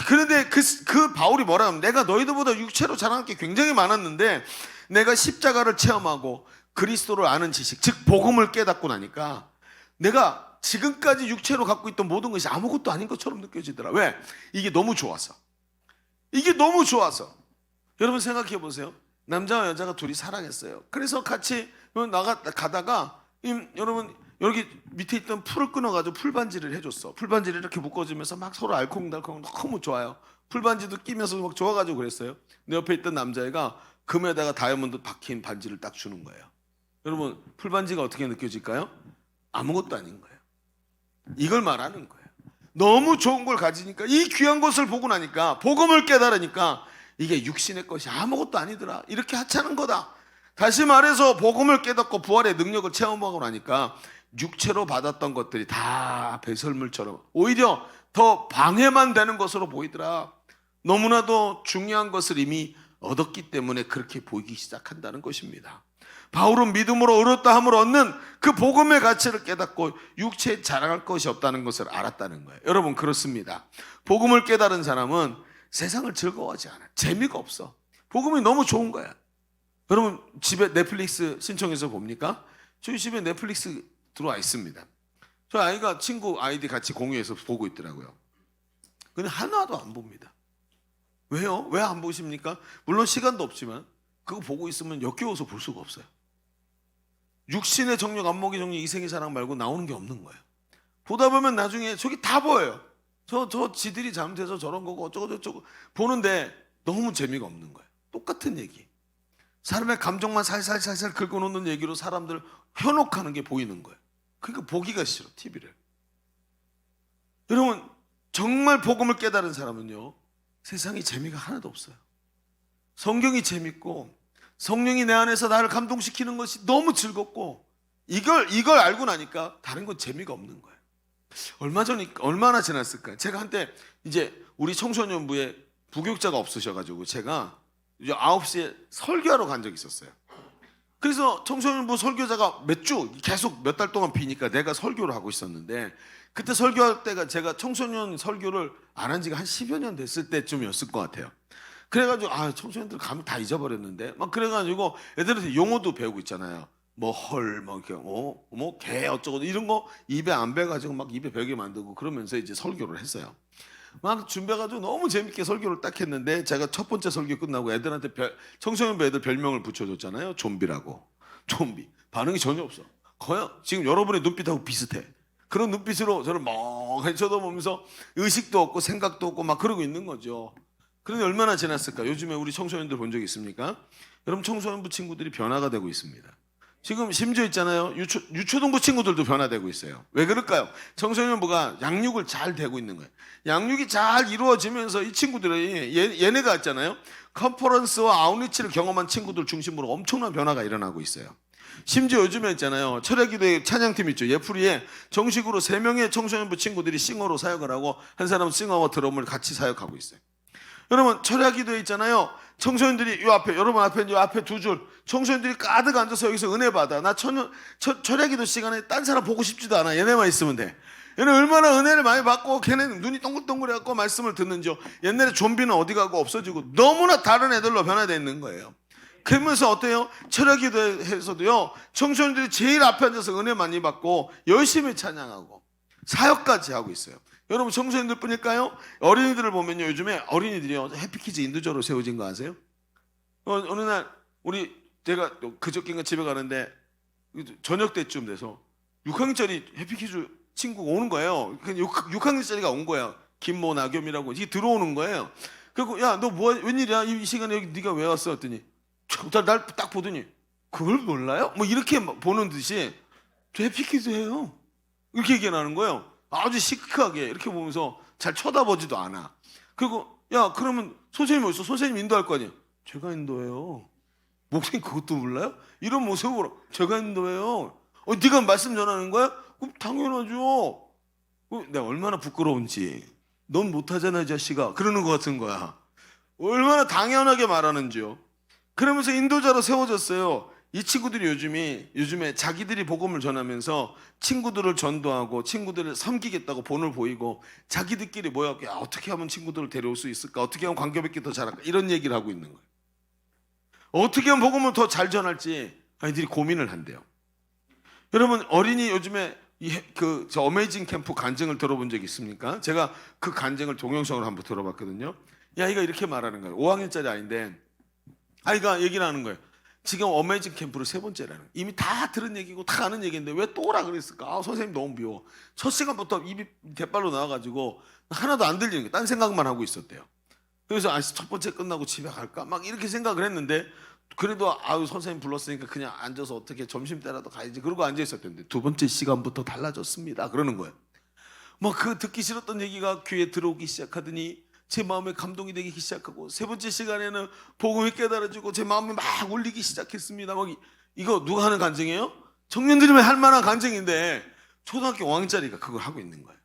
그런데 그 바울이 뭐라 하면, 내가 너희들보다 육체로 자랑할 게 굉장히 많았는데 내가 십자가를 체험하고 그리스도를 아는 지식, 즉 복음을 깨닫고 나니까 내가 지금까지 육체로 갖고 있던 모든 것이 아무것도 아닌 것처럼 느껴지더라. 왜? 이게 너무 좋아서. 여러분, 생각해 보세요. 남자와 여자가 둘이 사랑했어요. 그래서 같이 가다가 여러분, 여기 밑에 있던 풀을 끊어가지고 풀반지를 해줬어. 풀반지를 이렇게 묶어주면서 막 서로 알콩달콩 너무 좋아요. 풀반지도 끼면서 막 좋아가지고 그랬어요. 내 옆에 있던 남자애가 금에다가 다이아몬드 박힌 반지를 딱 주는 거예요. 여러분, 풀반지가 어떻게 느껴질까요? 아무것도 아닌 거예요. 이걸 말하는 거예요. 너무 좋은 걸 가지니까, 이 귀한 것을 보고 나니까, 복음을 깨달으니까 이게 육신의 것이 아무것도 아니더라, 이렇게 하찮은 거다. 다시 말해서 복음을 깨닫고 부활의 능력을 체험하고 나니까 육체로 받았던 것들이 다 배설물처럼 오히려 더 방해만 되는 것으로 보이더라. 너무나도 중요한 것을 이미 얻었기 때문에 그렇게 보이기 시작한다는 것입니다. 바울은 믿음으로 의롭다 함을 얻는 그 복음의 가치를 깨닫고 육체에 자랑할 것이 없다는 것을 알았다는 거예요. 여러분, 그렇습니다. 복음을 깨달은 사람은 세상을 즐거워하지 않아요. 재미가 없어. 복음이 너무 좋은 거야. 여러분, 집에 넷플릭스 신청해서 봅니까? 저희 집에 넷플릭스 들어와 있습니다. 저희 아이가 친구 아이디 같이 공유해서 보고 있더라고요. 근데 하나도 안 봅니다. 왜요? 왜 안 보십니까? 물론 시간도 없지만 그거 보고 있으면 역겨워서 볼 수가 없어요. 육신의 정욕, 안목의 정욕, 이생의 사랑 말고 나오는 게 없는 거예요. 보다 보면 나중에 저기 다 보여요. 저 지들이 잘못해서 저런 거고 어쩌고 저쩌고 보는데 너무 재미가 없는 거예요. 똑같은 얘기. 사람의 감정만 살살살살 긁어놓는 얘기로 사람들을 현혹하는 게 보이는 거예요. 그러니까 보기가 싫어, TV를. 여러분, 정말 복음을 깨달은 사람은요, 세상에 재미가 하나도 없어요. 성경이 재밌고 성령이 내 안에서 나를 감동시키는 것이 너무 즐겁고 이걸 알고 나니까 다른 건 재미가 없는 거예요. 얼마나 지났을까요? 제가 한때 이제 우리 청소년부에 부교육자가 없으셔가지고 제가 이제 9시에 설교하러 간 적이 있었어요. 그래서 청소년부 설교자가 계속 몇 달 동안 비니까 내가 설교를 하고 있었는데 그때 설교할 때가 제가 청소년 설교를 안 한 지가 한 10여 년 됐을 때쯤이었을 것 같아요. 그래가지고 청소년들 감을 다 잊어버렸는데 막 그래가지고 애들한테 용어도 배우고 있잖아요. 뭐 헐, 개 어쩌고 이런 거 입에 안 배가지고 막 입에 배게 만들고 그러면서 이제 설교를 했어요. 막 준비해가지고 너무 재밌게 설교를 딱 했는데 제가 첫 번째 설교 끝나고 애들한테 청소년부 애들 별명을 붙여줬잖아요. 좀비라고. 좀비. 반응이 전혀 없어. 거의 지금 여러분의 눈빛하고 비슷해. 그런 눈빛으로 저를 멍하니 쳐다보면서 의식도 없고 생각도 없고 막 그러고 있는 거죠. 그런데 얼마나 지났을까? 요즘에 우리 청소년들 본 적 있습니까? 여러분 청소년부 친구들이 변화가 되고 있습니다. 지금 심지어 있잖아요. 유초등부 친구들도 변화되고 있어요. 왜 그럴까요? 청소년부가 양육을 잘 되고 있는 거예요. 양육이 잘 이루어지면서 이 친구들이 얘네가 있잖아요. 컨퍼런스와 아웃리치를 경험한 친구들 중심으로 엄청난 변화가 일어나고 있어요. 심지어 요즘에 있잖아요. 철야기도의 찬양팀 있죠. 예프리에 정식으로 3명의 청소년부 친구들이 싱어로 사역을 하고 한 사람은 싱어와 드럼을 같이 사역하고 있어요. 여러분 철야기도에 있잖아요. 청소년들이 여러분 앞에 요 앞에 2줄 청소년들이 가득 앉아서 여기서 은혜 받아. 나 철야기도 시간에 딴 사람 보고 싶지도 않아. 얘네만 있으면 돼. 얘네 얼마나 은혜를 많이 받고 걔네는 눈이 동글동글해갖고 말씀을 듣는지요. 옛날에 좀비는 어디 가고 없어지고 너무나 다른 애들로 변화되어 있는 거예요. 그러면서 어때요? 철야기도에서도요 청소년들이 제일 앞에 앉아서 은혜 많이 받고 열심히 찬양하고 사역까지 하고 있어요. 여러분 청소년들 뿐일까요? 어린이들을 보면요 요즘에 어린이들이요 해피키즈 인도자로 세워진 거 아세요? 어느 날 제가 그저께인가 집에 가는데 저녁 때쯤 돼서 6학년짜리 해피키즈 친구가 오는 거예요. 6학년짜리가 온 거야. 김모 나겸이라고 이게 들어오는 거예요. 그리고 야 너 웬일이야 이 시간에 여기 네가 왜 왔어? 했더니 날 딱 보더니 그걸 몰라요? 뭐 이렇게 보는 듯이 저 해피키즈예요. 이렇게 얘기하는 거예요. 아주 시크하게 이렇게 보면서 잘 쳐다보지도 않아. 그리고 야 그러면 선생님이 어딨어? 선생님 인도할 거 아니야. 제가 인도해요. 목사님 그것도 몰라요? 이런 모습으로 제가 인도해요. 네가 말씀 전하는 거야? 그럼 당연하죠. 내가 얼마나 부끄러운지. 넌 못하잖아 이 자식아. 그러는 것 같은 거야. 얼마나 당연하게 말하는지요. 그러면서 인도자로 세워졌어요. 이 친구들이 요즘에 자기들이 복음을 전하면서 친구들을 전도하고 친구들을 섬기겠다고 본을 보이고 자기들끼리 모여서 어떻게 하면 친구들을 데려올 수 있을까? 어떻게 하면 관계 맺기 더 잘할까? 이런 얘기를 하고 있는 거예요. 어떻게 하면 복음을 더 잘 전할지 아이들이 고민을 한대요. 여러분 어린이 요즘에 저 어메이징 캠프 간증을 들어본 적 있습니까? 제가 그 간증을 동영상으로 한번 들어봤거든요. 아이가 이렇게 말하는 거예요. 5학년짜리 아이인데 아이가 얘기를 하는 거예요. 지금 어메이징 캠프를 3번째라는 이미 다 들은 얘기고 다 아는 얘기인데 왜 또 오라 그랬을까? 선생님 너무 미워. 첫 시간부터 입이 대빨로 나와가지고 하나도 안 들리는 거예요. 딴 생각만 하고 있었대요. 그래서 첫 번째 끝나고 집에 갈까? 막 이렇게 생각을 했는데 그래도 선생님 불렀으니까 그냥 앉아서 어떻게 점심 때라도 가야지 그러고 앉아 있었는데 2번째 시간부터 달라졌습니다. 그러는 거예요. 막 그 듣기 싫었던 얘기가 귀에 들어오기 시작하더니 제 마음에 감동이 되기 시작하고 3번째 시간에는 복음이 깨달아지고 제 마음이 막 울리기 시작했습니다. 막 이거 누가 하는 간증이에요? 청년들이면 할 만한 간증인데 초등학교 5학년짜리가 그걸 하고 있는 거예요.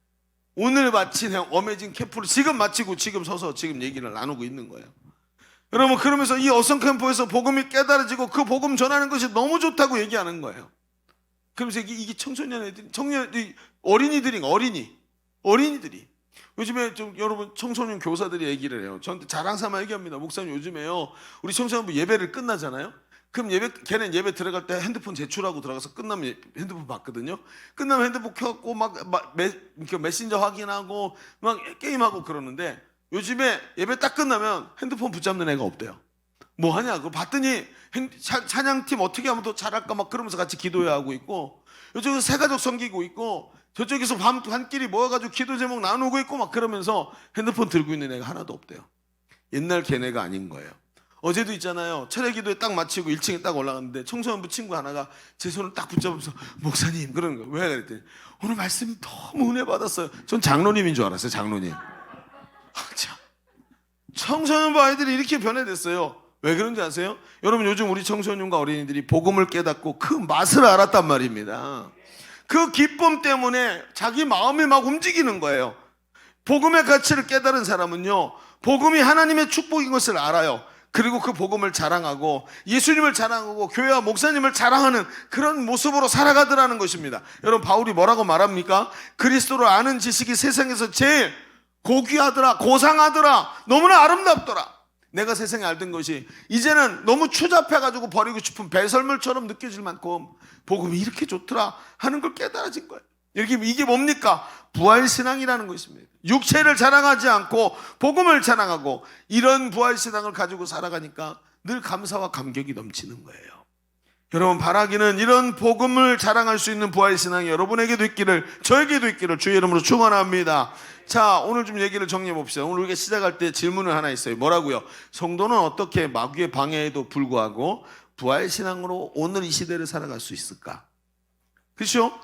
오늘 마친 어메이징 캠프를 지금 마치고 지금 서서 지금 얘기를 나누고 있는 거예요. 여러분 그러면서 이 어성 캠프에서 복음이 깨달아지고 그 복음 전하는 것이 너무 좋다고 얘기하는 거예요. 그러면서 이게 어린이들이 요즘에 좀 여러분 청소년 교사들이 얘기를 해요. 저한테 자랑삼아 얘기합니다. 목사님 요즘에요 우리 청소년부 예배를 끝나잖아요. 그럼 걔는 예배 들어갈 때 핸드폰 제출하고 들어가서 끝나면 핸드폰 받거든요. 끝나면 핸드폰 켜갖고 메신저 확인하고 막 게임하고 그러는데 요즘에 예배 딱 끝나면 핸드폰 붙잡는 애가 없대요. 뭐 하냐? 그거 봤더니 찬양팀 어떻게 하면 더 잘할까 막 그러면서 같이 기도해야 하고 있고 요즘 새가족 섬기고 있고 저쪽에서 반끼리 모여가지고 기도 제목 나누고 있고 막 그러면서 핸드폰 들고 있는 애가 하나도 없대요. 옛날 걔네가 아닌 거예요. 어제도 있잖아요. 철회 기도에 딱 마치고 1층에 딱 올라갔는데 청소년부 친구 하나가 제 손을 딱 붙잡으면서 목사님 그러는 거예요. 왜 그랬더니 오늘 말씀이 너무 은혜 받았어요. 전 장로님인 줄 알았어요. 장로님. 참. 청소년부 아이들이 이렇게 변해됐어요. 왜 그런지 아세요? 여러분 요즘 우리 청소년과 어린이들이 복음을 깨닫고 그 맛을 알았단 말입니다. 그 기쁨 때문에 자기 마음이 막 움직이는 거예요. 복음의 가치를 깨달은 사람은요, 복음이 하나님의 축복인 것을 알아요. 그리고 그 복음을 자랑하고 예수님을 자랑하고 교회와 목사님을 자랑하는 그런 모습으로 살아가더라는 것입니다. 여러분 바울이 뭐라고 말합니까? 그리스도를 아는 지식이 세상에서 제일 고귀하더라, 고상하더라, 너무나 아름답더라. 내가 세상에 알던 것이 이제는 너무 추잡해가지고 버리고 싶은 배설물처럼 느껴질 만큼 복음이 이렇게 좋더라 하는 걸 깨달아진 거예요. 이게 뭡니까? 부활신앙이라는 것입니다. 육체를 자랑하지 않고 복음을 자랑하고 이런 부활신앙을 가지고 살아가니까 늘 감사와 감격이 넘치는 거예요. 여러분 바라기는 이런 복음을 자랑할 수 있는 부활신앙이 여러분에게도 있기를, 저에게도 있기를 주의 이름으로 축원합니다. 자, 오늘 좀 얘기를 정리해 봅시다. 오늘 우리가 시작할 때 질문을 하나 있어요. 뭐라고요? 성도는 어떻게 마귀의 방해에도 불구하고 부활신앙으로 오늘 이 시대를 살아갈 수 있을까? 그렇죠?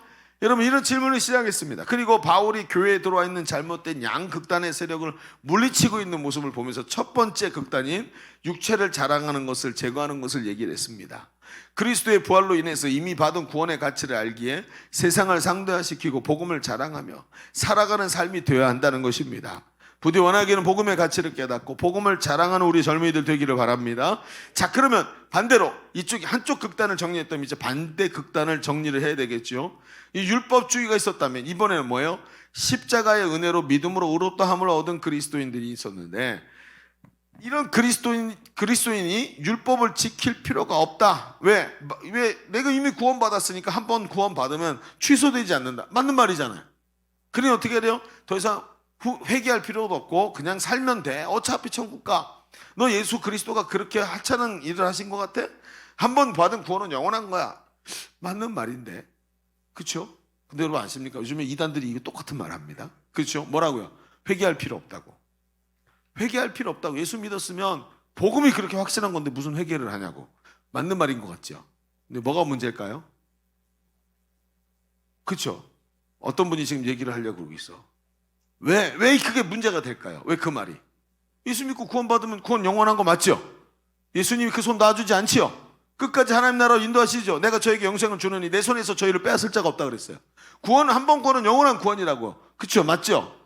여러분 이런 질문을 시작했습니다. 그리고 바울이 교회에 들어와 있는 잘못된 양극단의 세력을 물리치고 있는 모습을 보면서 첫 번째 극단인 육체를 자랑하는 것을 제거하는 것을 얘기를 했습니다. 그리스도의 부활로 인해서 이미 받은 구원의 가치를 알기에 세상을 상대화시키고 복음을 자랑하며 살아가는 삶이 되어야 한다는 것입니다. 부디 원하기는 복음의 가치를 깨닫고 복음을 자랑하는 우리 젊은이들 되기를 바랍니다. 자, 그러면 반대로 이쪽 한쪽 극단을 정리했다면 이제 반대 극단을 정리를 해야 되겠죠. 이 율법주의가 있었다면 이번에는 뭐예요? 십자가의 은혜로 믿음으로 의롭다함을 얻은 그리스도인들이 있었는데 이런 그리스도인이 율법을 지킬 필요가 없다. 왜? 내가 이미 구원받았으니까 한 번 구원받으면 취소되지 않는다. 맞는 말이잖아요. 그러니 어떻게 해야 돼요? 더 이상 회개할 필요도 없고 그냥 살면 돼. 어차피 천국 가. 너 예수 그리스도가 그렇게 하찮은 일을 하신 것 같아? 한 번 받은 구원은 영원한 거야. 맞는 말인데. 그렇죠? 근데 여러분 아십니까? 요즘에 이단들이 이거 똑같은 말 합니다. 그렇죠? 뭐라고요? 회개할 필요 없다고. 회개할 필요 없다고. 예수 믿었으면 복음이 그렇게 확실한 건데 무슨 회개를 하냐고. 맞는 말인 것 같죠? 근데 뭐가 문제일까요? 그렇죠? 어떤 분이 지금 얘기를 하려고 그러고 있어. 왜 그게 문제가 될까요? 왜 그 말이? 예수 믿고 구원받으면 구원 영원한 거 맞죠? 예수님이 그 손 놔주지 않지요? 끝까지 하나님 나라로 인도하시죠? 내가 저에게 영생을 주느니 내 손에서 저희를 빼앗을 자가 없다 그랬어요. 구원 한 번 구원은 영원한 구원이라고. 그렇죠? 맞죠?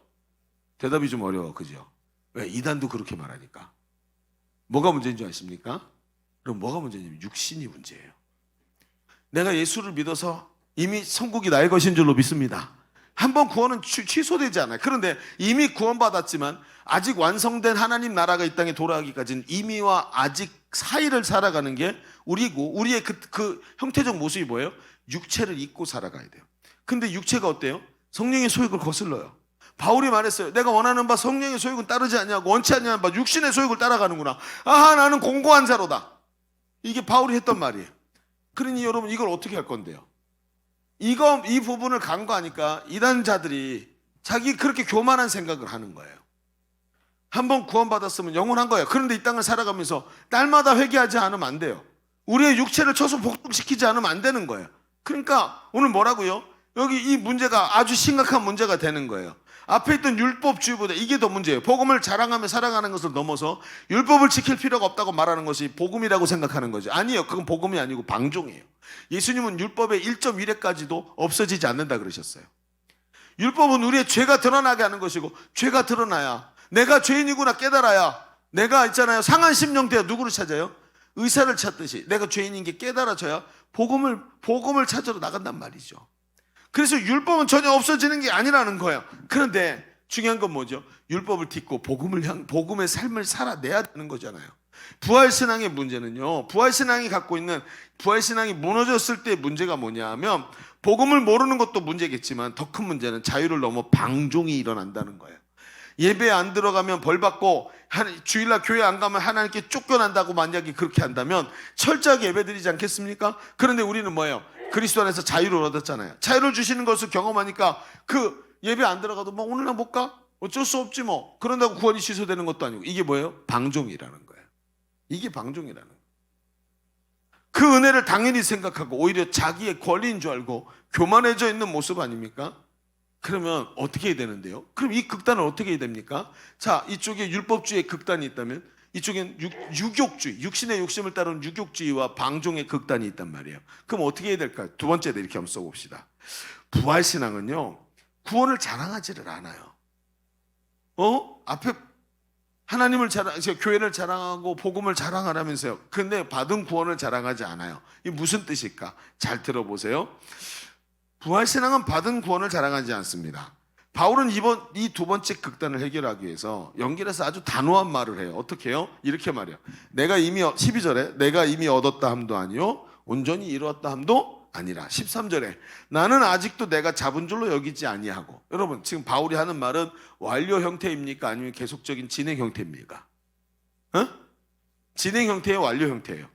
대답이 좀 어려워. 그죠? 왜? 이단도 그렇게 말하니까. 뭐가 문제인 줄 아십니까? 그럼 뭐가 문제냐면 육신이 문제예요. 내가 예수를 믿어서 이미 천국이 나의 것인 줄로 믿습니다. 한 번 구원은 취소되지 않아요. 그런데 이미 구원받았지만 아직 완성된 하나님 나라가 이 땅에 돌아가기까지는 이미와 아직 사이를 살아가는 게 우리고, 우리의 그 형태적 모습이 뭐예요? 육체를 입고 살아가야 돼요. 근데 육체가 어때요? 성령의 소욕을 거슬러요. 바울이 말했어요. 내가 원하는 바 성령의 소욕은 따르지 않냐고. 원치 않냐는 바 육신의 소욕을 따라가는구나. 아하, 나는 공고한 자로다. 이게 바울이 했던 말이에요. 그러니 여러분 이걸 어떻게 할 건데요? 이 부분을 간과하니까 이단자들이 자기 그렇게 교만한 생각을 하는 거예요. 한번 구원받았으면 영원한 거예요. 그런데 이 땅을 살아가면서 날마다 회개하지 않으면 안 돼요. 우리의 육체를 쳐서 복종시키지 않으면 안 되는 거예요. 그러니까 오늘 뭐라고요? 여기 이 문제가 아주 심각한 문제가 되는 거예요. 앞에 있던 율법주의보다 이게 더 문제예요. 복음을 자랑하며 살아가는 것을 넘어서 율법을 지킬 필요가 없다고 말하는 것이 복음이라고 생각하는 거죠. 아니에요. 그건 복음이 아니고 방종이에요. 예수님은 율법의 1.1회까지도 없어지지 않는다 그러셨어요. 율법은 우리의 죄가 드러나게 하는 것이고, 죄가 드러나야 내가 죄인이구나 깨달아야, 내가 있잖아요, 상한 심령대야 누구를 찾아요? 의사를 찾듯이 내가 죄인인 게 깨달아져야 복음을 찾으러 나간단 말이죠. 그래서 율법은 전혀 없어지는 게 아니라는 거예요. 그런데 중요한 건 뭐죠? 율법을 딛고 복음의 삶을 살아내야 되는 거잖아요. 부활신앙의 문제는요, 부활신앙이 무너졌을 때 문제가 뭐냐 하면, 복음을 모르는 것도 문제겠지만 더 큰 문제는 자유를 넘어 방종이 일어난다는 거예요. 예배 안 들어가면 벌 받고 주일날 교회 안 가면 하나님께 쫓겨난다고 만약에 그렇게 한다면 철저하게 예배 드리지 않겠습니까? 그런데 우리는 뭐예요? 그리스도 안에서 자유를 얻었잖아요. 자유를 주시는 것을 경험하니까 그 예배 안 들어가도 뭐 오늘 날 못 가? 어쩔 수 없지 뭐. 그런다고 구원이 취소되는 것도 아니고. 이게 뭐예요? 방종이라는 거예요. 이게 방종이라는 거예요. 그 은혜를 당연히 생각하고 오히려 자기의 권리인 줄 알고 교만해져 있는 모습 아닙니까? 그러면 어떻게 해야 되는데요? 그럼 이 극단을 어떻게 해야 됩니까? 자, 이쪽에 율법주의의 극단이 있다면 이쪽엔 유욕주의, 육신의 욕심을 따르는 유욕주의와 방종의 극단이 있단 말이에요. 그럼 어떻게 해야 될까요? 두 번째도 이렇게 한번 써봅시다. 부활신앙은요, 구원을 자랑하지를 않아요. 앞에 하나님을 교회를 자랑하고 복음을 자랑하라면서요. 근데 받은 구원을 자랑하지 않아요. 이게 무슨 뜻일까? 잘 들어보세요. 부활신앙은 받은 구원을 자랑하지 않습니다. 바울은 이 두 번째 극단을 해결하기 위해서 연결해서 아주 단호한 말을 해요. 어떻게 해요? 이렇게 말해요. 내가 이미 12절에 내가 이미 얻었다 함도 아니요 온전히 이루었다 함도 아니라 13절에 나는 아직도 내가 잡은 줄로 여기지 아니하고. 여러분 지금 바울이 하는 말은 완료 형태입니까? 아니면 계속적인 진행 형태입니까? 진행 형태의 완료 형태예요.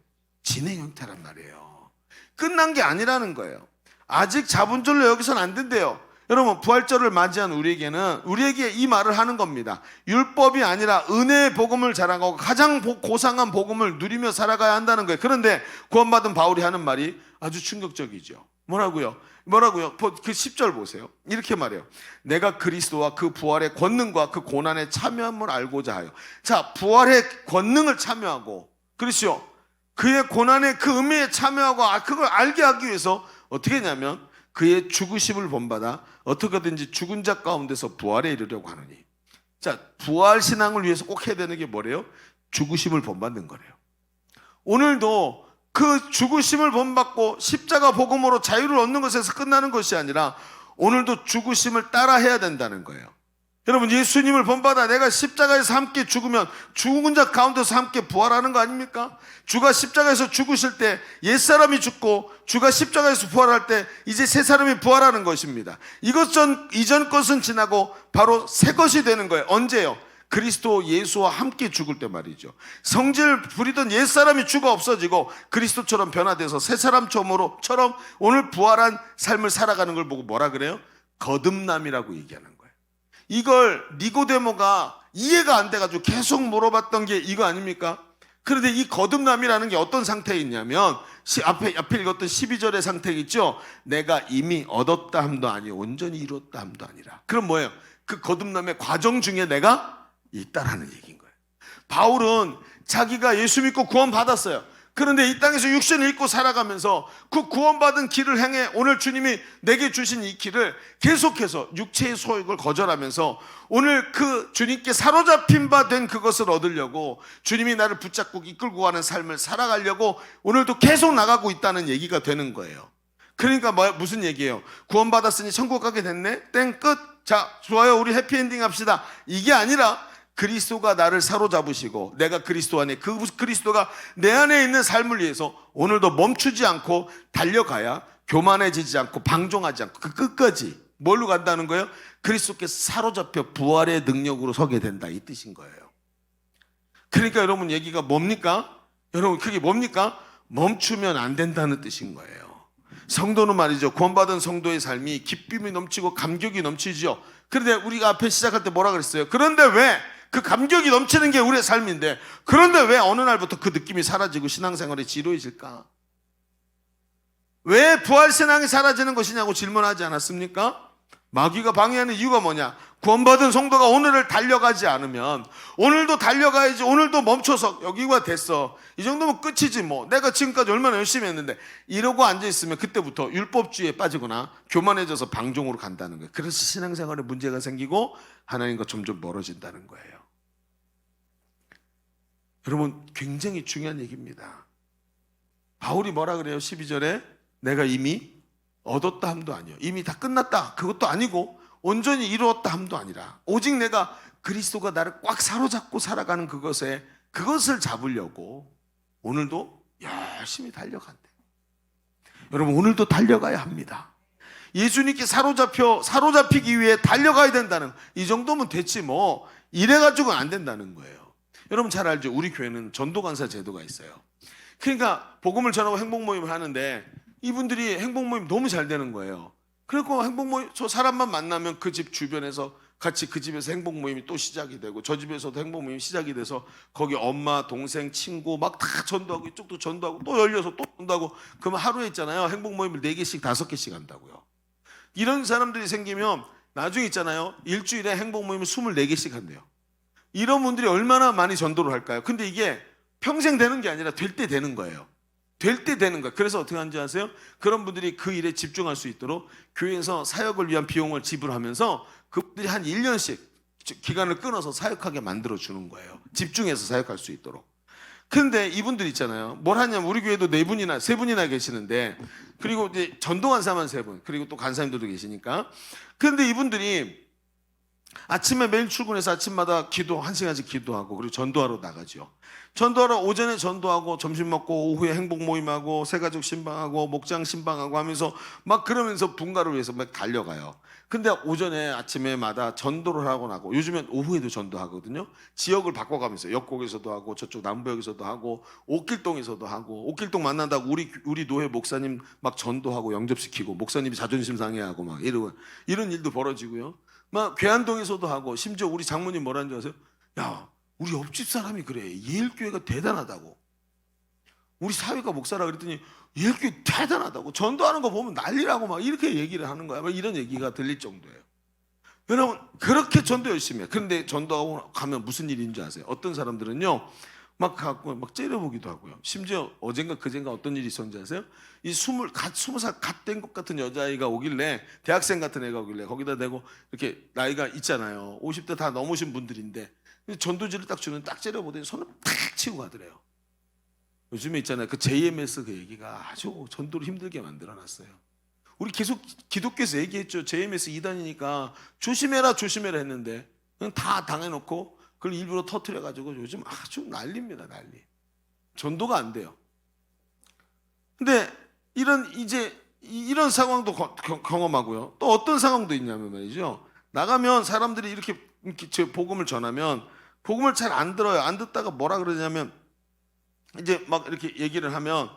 진행 형태란 말이에요. 끝난 게 아니라는 거예요. 아직 잡은 줄로 여기서는 안 된대요. 여러분 부활절을 맞이한 우리에게 이 말을 하는 겁니다. 율법이 아니라 은혜의 복음을 자랑하고 가장 고상한 복음을 누리며 살아가야 한다는 거예요. 그런데 구원받은 바울이 하는 말이 아주 충격적이죠. 뭐라고요? 그 10절 보세요. 이렇게 말해요. 내가 그리스도와 그 부활의 권능과 그 고난의 참여함을 알고자 하여. 자, 부활의 권능을 참여하고, 그렇죠? 그의 고난의 그 의미에 참여하고 그걸 알게 하기 위해서 어떻게 했냐면 그의 죽으심을 본받아 어떻게든지 죽은 자 가운데서 부활에 이르려고 하느니. 자, 부활 신앙을 위해서 꼭 해야 되는 게 뭐래요? 죽으심을 본받는 거래요. 오늘도 그 죽으심을 본받고 십자가 복음으로 자유를 얻는 것에서 끝나는 것이 아니라 오늘도 죽으심을 따라 해야 된다는 거예요. 여러분 예수님을 본받아 내가 십자가에서 함께 죽으면 죽은 자 가운데서 함께 부활하는 거 아닙니까? 주가 십자가에서 죽으실 때 옛사람이 죽고 주가 십자가에서 부활할 때 이제 새 사람이 부활하는 것입니다. 이전 것은 지나고 바로 새 것이 되는 거예요. 언제요? 그리스도 예수와 함께 죽을 때 말이죠. 성질 부리던 옛사람이 죽어 없어지고 그리스도처럼 변화돼서 새 사람처럼 오늘 부활한 삶을 살아가는 걸 보고 뭐라 그래요? 거듭남이라고 얘기하는 거예요. 이걸 니고데모가 이해가 안 돼가지고 계속 물어봤던 게 이거 아닙니까? 그런데 이 거듭남이라는 게 어떤 상태에 있냐면 앞에 읽었던 12절의 상태 있죠? 내가 이미 얻었다 함도 아니요 온전히 이루었다 함도 아니라. 그럼 뭐예요? 그 거듭남의 과정 중에 내가 있다라는 얘기인 거예요. 바울은 자기가 예수 믿고 구원 받았어요. 그런데 이 땅에서 육신을 입고 살아가면서 그 구원받은 길을 행해 오늘 주님이 내게 주신 이 길을 계속해서 육체의 소욕을 거절하면서 오늘 그 주님께 사로잡힌 바 된 그것을 얻으려고 주님이 나를 붙잡고 이끌고 가는 삶을 살아가려고 오늘도 계속 나가고 있다는 얘기가 되는 거예요. 그러니까 무슨 얘기예요? 구원받았으니 천국 가게 됐네? 땡 끝. 자, 좋아요. 우리 해피엔딩 합시다. 이게 아니라 그리스도가 나를 사로잡으시고 내가 그리스도 안에 그 그리스도가 내 안에 있는 삶을 위해서 오늘도 멈추지 않고 달려가야 교만해지지 않고 방종하지 않고 그 끝까지 뭘로 간다는 거예요? 그리스도께서 사로잡혀 부활의 능력으로 서게 된다 이 뜻인 거예요. 그러니까 여러분 얘기가 뭡니까? 여러분 그게 뭡니까? 멈추면 안 된다는 뜻인 거예요. 성도는 말이죠. 구원받은 성도의 삶이 기쁨이 넘치고 감격이 넘치죠. 그런데 우리가 앞에 시작할 때 뭐라 그랬어요? 그런데 왜 그 감격이 넘치는 게 우리의 삶인데 그런데 왜 어느 날부터 그 느낌이 사라지고 신앙생활이 지루해질까? 왜 부활신앙이 사라지는 것이냐고 질문하지 않았습니까? 마귀가 방해하는 이유가 뭐냐? 구원받은 성도가 오늘을 달려가지 않으면 오늘도 달려가야지. 오늘도 멈춰서 여기가 됐어. 이 정도면 끝이지 뭐. 내가 지금까지 얼마나 열심히 했는데 이러고 앉아있으면 그때부터 율법주의에 빠지거나 교만해져서 방종으로 간다는 거예요. 그래서 신앙생활에 문제가 생기고 하나님과 점점 멀어진다는 거예요. 여러분 굉장히 중요한 얘기입니다. 바울이 뭐라 그래요? 12절에 내가 이미 얻었다 함도 아니요 이미 다 끝났다 그것도 아니고 온전히 이루었다 함도 아니라 오직 내가 그리스도가 나를 꽉 사로잡고 살아가는 그것을 잡으려고 오늘도 열심히 달려간대. 여러분 오늘도 달려가야 합니다. 예수님께 사로잡히기 위해 달려가야 된다는, 이 정도면 됐지 뭐 이래가지고는 안 된다는 거예요. 여러분 잘 알죠? 우리 교회는 전도간사 제도가 있어요. 그러니까 복음을 전하고 행복모임을 하는데 이분들이 행복모임 너무 잘 되는 거예요. 그리고 행복모임, 저 사람만 만나면 그 집 주변에서 같이 그 집에서 행복모임이 또 시작이 되고 저 집에서도 행복모임이 시작이 돼서 거기 엄마, 동생, 친구 막 다 전도하고 이쪽도 전도하고 또 열려서 또 전도하고, 그러면 하루에 있잖아요. 행복모임을 4개씩 5개씩 한다고요. 이런 사람들이 생기면 나중에 있잖아요. 일주일에 행복모임을 24개씩 한대요. 이런 분들이 얼마나 많이 전도를 할까요? 근데 이게 평생 되는 게 아니라 될 때 되는 거예요. 될 때 되는 거예요. 그래서 어떻게 하는지 아세요? 그런 분들이 그 일에 집중할 수 있도록 교회에서 사역을 위한 비용을 지불하면서 그분들이 한 1년씩 기간을 끊어서 사역하게 만들어 주는 거예요. 집중해서 사역할 수 있도록. 근데 이분들 있잖아요. 뭘 하냐면 우리 교회도 4분이나 3분이나 계시는데, 그리고 이제 전도 간사만 3분, 그리고 또 간사님들도 계시니까. 근데 이분들이 아침에 매일 출근해서 아침마다 기도 1시간씩 기도하고 그리고 전도하러 나가죠. 전도하러 오전에 전도하고 점심 먹고 오후에 행복 모임하고 새가족 신방하고 목장 신방하고 하면서 막 그러면서 분가를 위해서 막 달려가요. 근데 오전에 아침에마다 전도를 하고 나고, 요즘엔 오후에도 전도하거든요. 지역을 바꿔가면서 역곡에서도 하고 저쪽 남부역에서도 하고 옥길동에서도 하고, 옥길동 만난다고 우리 노회 목사님 막 전도하고 영접시키고 목사님이 자존심 상해하고 막 이런 일도 벌어지고요. 막 괴안동에서도 하고, 심지어 우리 장모님 뭐라는 줄 아세요? 야, 우리 옆집 사람이 그래. 예일교회가 대단하다고. 우리 사회가 목사라 그랬더니 예일교회 대단하다고. 전도하는 거 보면 난리라고 막 이렇게 얘기를 하는 거야. 막 이런 얘기가 들릴 정도예요. 여러분 그렇게 전도 열심히 해요. 그런데 전도하고 가면 무슨 일인 줄 아세요? 어떤 사람들은요 막 갖고 막 째려보기도 하고요. 심지어 어젠가 그젠가 어떤 일이 있었는지 아세요? 이 20살 갓 된 것 같은 여자아이가 오길래, 대학생 같은 애가 오길래 거기다 대고 이렇게 나이가 있잖아요. 50대 다 넘으신 분들인데 전도지를 딱 주는, 딱 째려보더니 손을 탁 치고 가더래요. 요즘에 있잖아요. 그 JMS 그 얘기가 아주 전도를 힘들게 만들어놨어요. 우리 계속 기독교에서 얘기했죠. JMS 2단이니까 조심해라 조심해라 했는데 그냥 다 당해놓고 그걸 일부러 터뜨려가지고 요즘 아주 난리입니다. 난리. 전도가 안 돼요. 근데 이런 상황도 경험하고요. 또 어떤 상황도 있냐면 말이죠. 나가면 사람들이 이렇게 제 복음을 전하면 복음을 잘 안 들어요. 안 듣다가 뭐라 그러냐면 이제 막 이렇게 얘기를 하면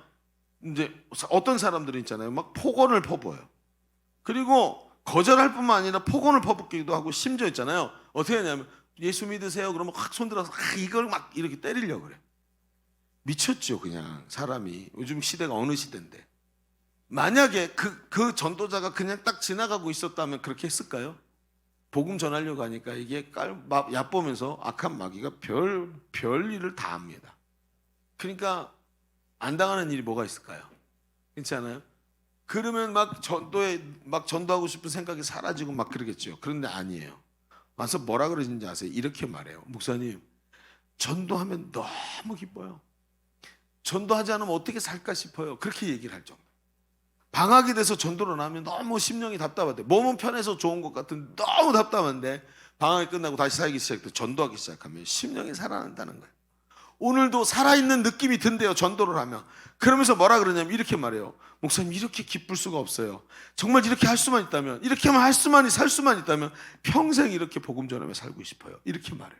이제 어떤 사람들은 있잖아요. 막 폭언을 퍼부어요. 그리고 거절할 뿐만 아니라 폭언을 퍼붓기도 하고, 심지어 있잖아요. 어떻게 하냐면 예수 믿으세요. 그러면 확 손들어서 이걸 막 이렇게 때리려고 그래. 미쳤죠, 그냥 사람이. 요즘 시대가 어느 시대인데. 만약에 그 전도자가 그냥 딱 지나가고 있었다면 그렇게 했을까요? 복음 전하려고 하니까 이게 얕보면서 악한 마귀가 별 일을 다 합니다. 그러니까 안 당하는 일이 뭐가 있을까요? 그렇지 않아요? 그러면 막 전도하고 싶은 생각이 사라지고 막 그러겠죠. 그런데 아니에요. 와서 뭐라 그러시는지 아세요? 이렇게 말해요. 목사님, 전도하면 너무 기뻐요. 전도하지 않으면 어떻게 살까 싶어요. 그렇게 얘기를 할 정도. 방학이 돼서 전도를 나면 너무 심령이 답답하대. 몸은 편해서 좋은 것 같은데 너무 답답한데, 방학이 끝나고 다시 살기 시작해 전도하기 시작하면 심령이 살아난다는 거예요. 오늘도 살아있는 느낌이 든대요, 전도를 하면. 그러면서 뭐라 그러냐면 이렇게 말해요. 목사님, 이렇게 기쁠 수가 없어요. 정말 이렇게 할 수만 있다면, 이렇게 하면 살 수만 있다면 평생 이렇게 복음 전하며 살고 싶어요. 이렇게 말해요.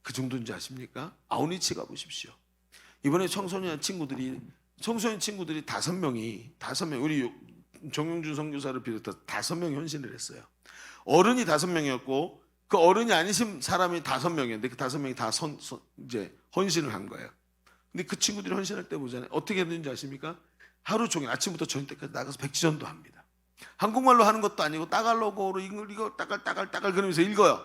그 정도인지 아십니까? 아우니치 가보십시오. 이번에 청소년 친구들이 5명이 우리 정용준 선교사를 비롯해서 5명 헌신을 했어요. 어른이 5명이었고 그 어른이 아니신 사람이 5명이었는데 그 5명이 다 이제 헌신을 한 거예요. 근데 그 친구들이 헌신할 때 보잖아요. 어떻게 했는지 아십니까? 하루 종일 아침부터 저녁 때까지 나가서 백지전도 합니다. 한국말로 하는 것도 아니고 따갈로그로 이거 따갈 그러면서 읽어요.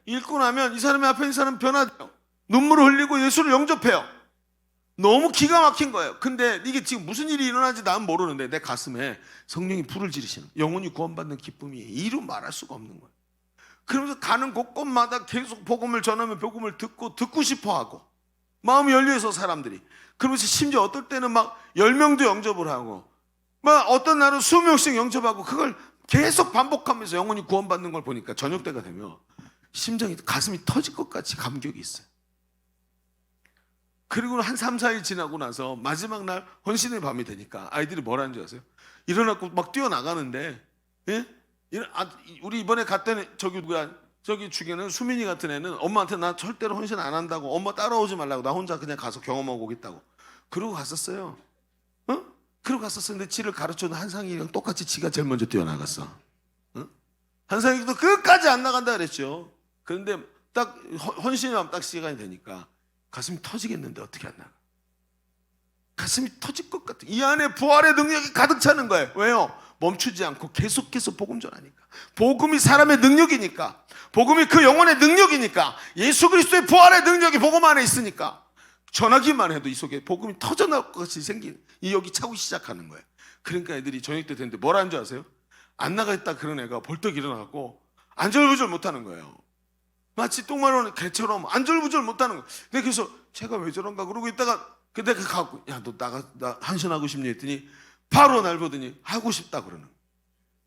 읽고 나면 이 사람의 앞에 있는 사람 변화돼요. 눈물을 흘리고 예수를 영접해요. 너무 기가 막힌 거예요. 근데 이게 지금 무슨 일이 일어나는지 난 모르는데 내 가슴에 성령이 불을 지르시는, 영혼이 구원받는 기쁨이 이루 말할 수가 없는 거예요. 그러면서 가는 곳곳마다 계속 복음을 전하면 복음을 듣고 싶어하고 마음이 열려서 사람들이, 그러면서 심지어 어떨 때는 막 10명도 영접을 하고 막 어떤 날은 20명씩 영접하고, 그걸 계속 반복하면서 영혼이 구원받는 걸 보니까 저녁 때가 되면 심장이, 가슴이 터질 것 같이 감격이 있어요. 그리고 한 3, 4일 지나고 나서 마지막 날 헌신의 밤이 되니까 아이들이 뭐라는 줄 아세요? 일어나고 막 뛰어나가는데, 예? 우리 이번에 갔던 저기 누구야? 저기 중에는 수민이 같은 애는 엄마한테 나 절대로 헌신 안 한다고, 엄마 따라오지 말라고, 나 혼자 그냥 가서 경험하고 오겠다고. 그러고 갔었어요. 그러고 갔었는데 지를 가르쳐준 한상이랑 똑같이 지가 제일 먼저 뛰어나갔어. 한상이도 끝까지 안 나간다 그랬죠. 그런데 딱 헌신의 밤 딱 시간이 되니까 가슴이 터지겠는데 어떻게 안 나가? 가슴이 터질 것 같아. 이 안에 부활의 능력이 가득 차는 거예요. 왜요? 멈추지 않고 계속해서 복음 전하니까. 복음이 사람의 능력이니까. 복음이 그 영혼의 능력이니까. 예수 그리스도의 부활의 능력이 복음 안에 있으니까. 전하기만 해도 이 속에 복음이 터져나올 것 같이 생긴, 이 여기 차고 시작하는 거예요. 그러니까 애들이 저녁 때 됐는데 뭐라는 줄 아세요? 안 나가겠다 그런 애가 벌떡 일어나고 안절부절 못하는 거예요. 마치 똥마려운 개처럼 안절부절 못하는 거예요. 근데 그래서 제가 왜 저런가 그러고 있다가 내가 가고, 야, 너 나 헌신하고 싶니 했더니 바로 날 보더니 하고 싶다 그러는 거예요.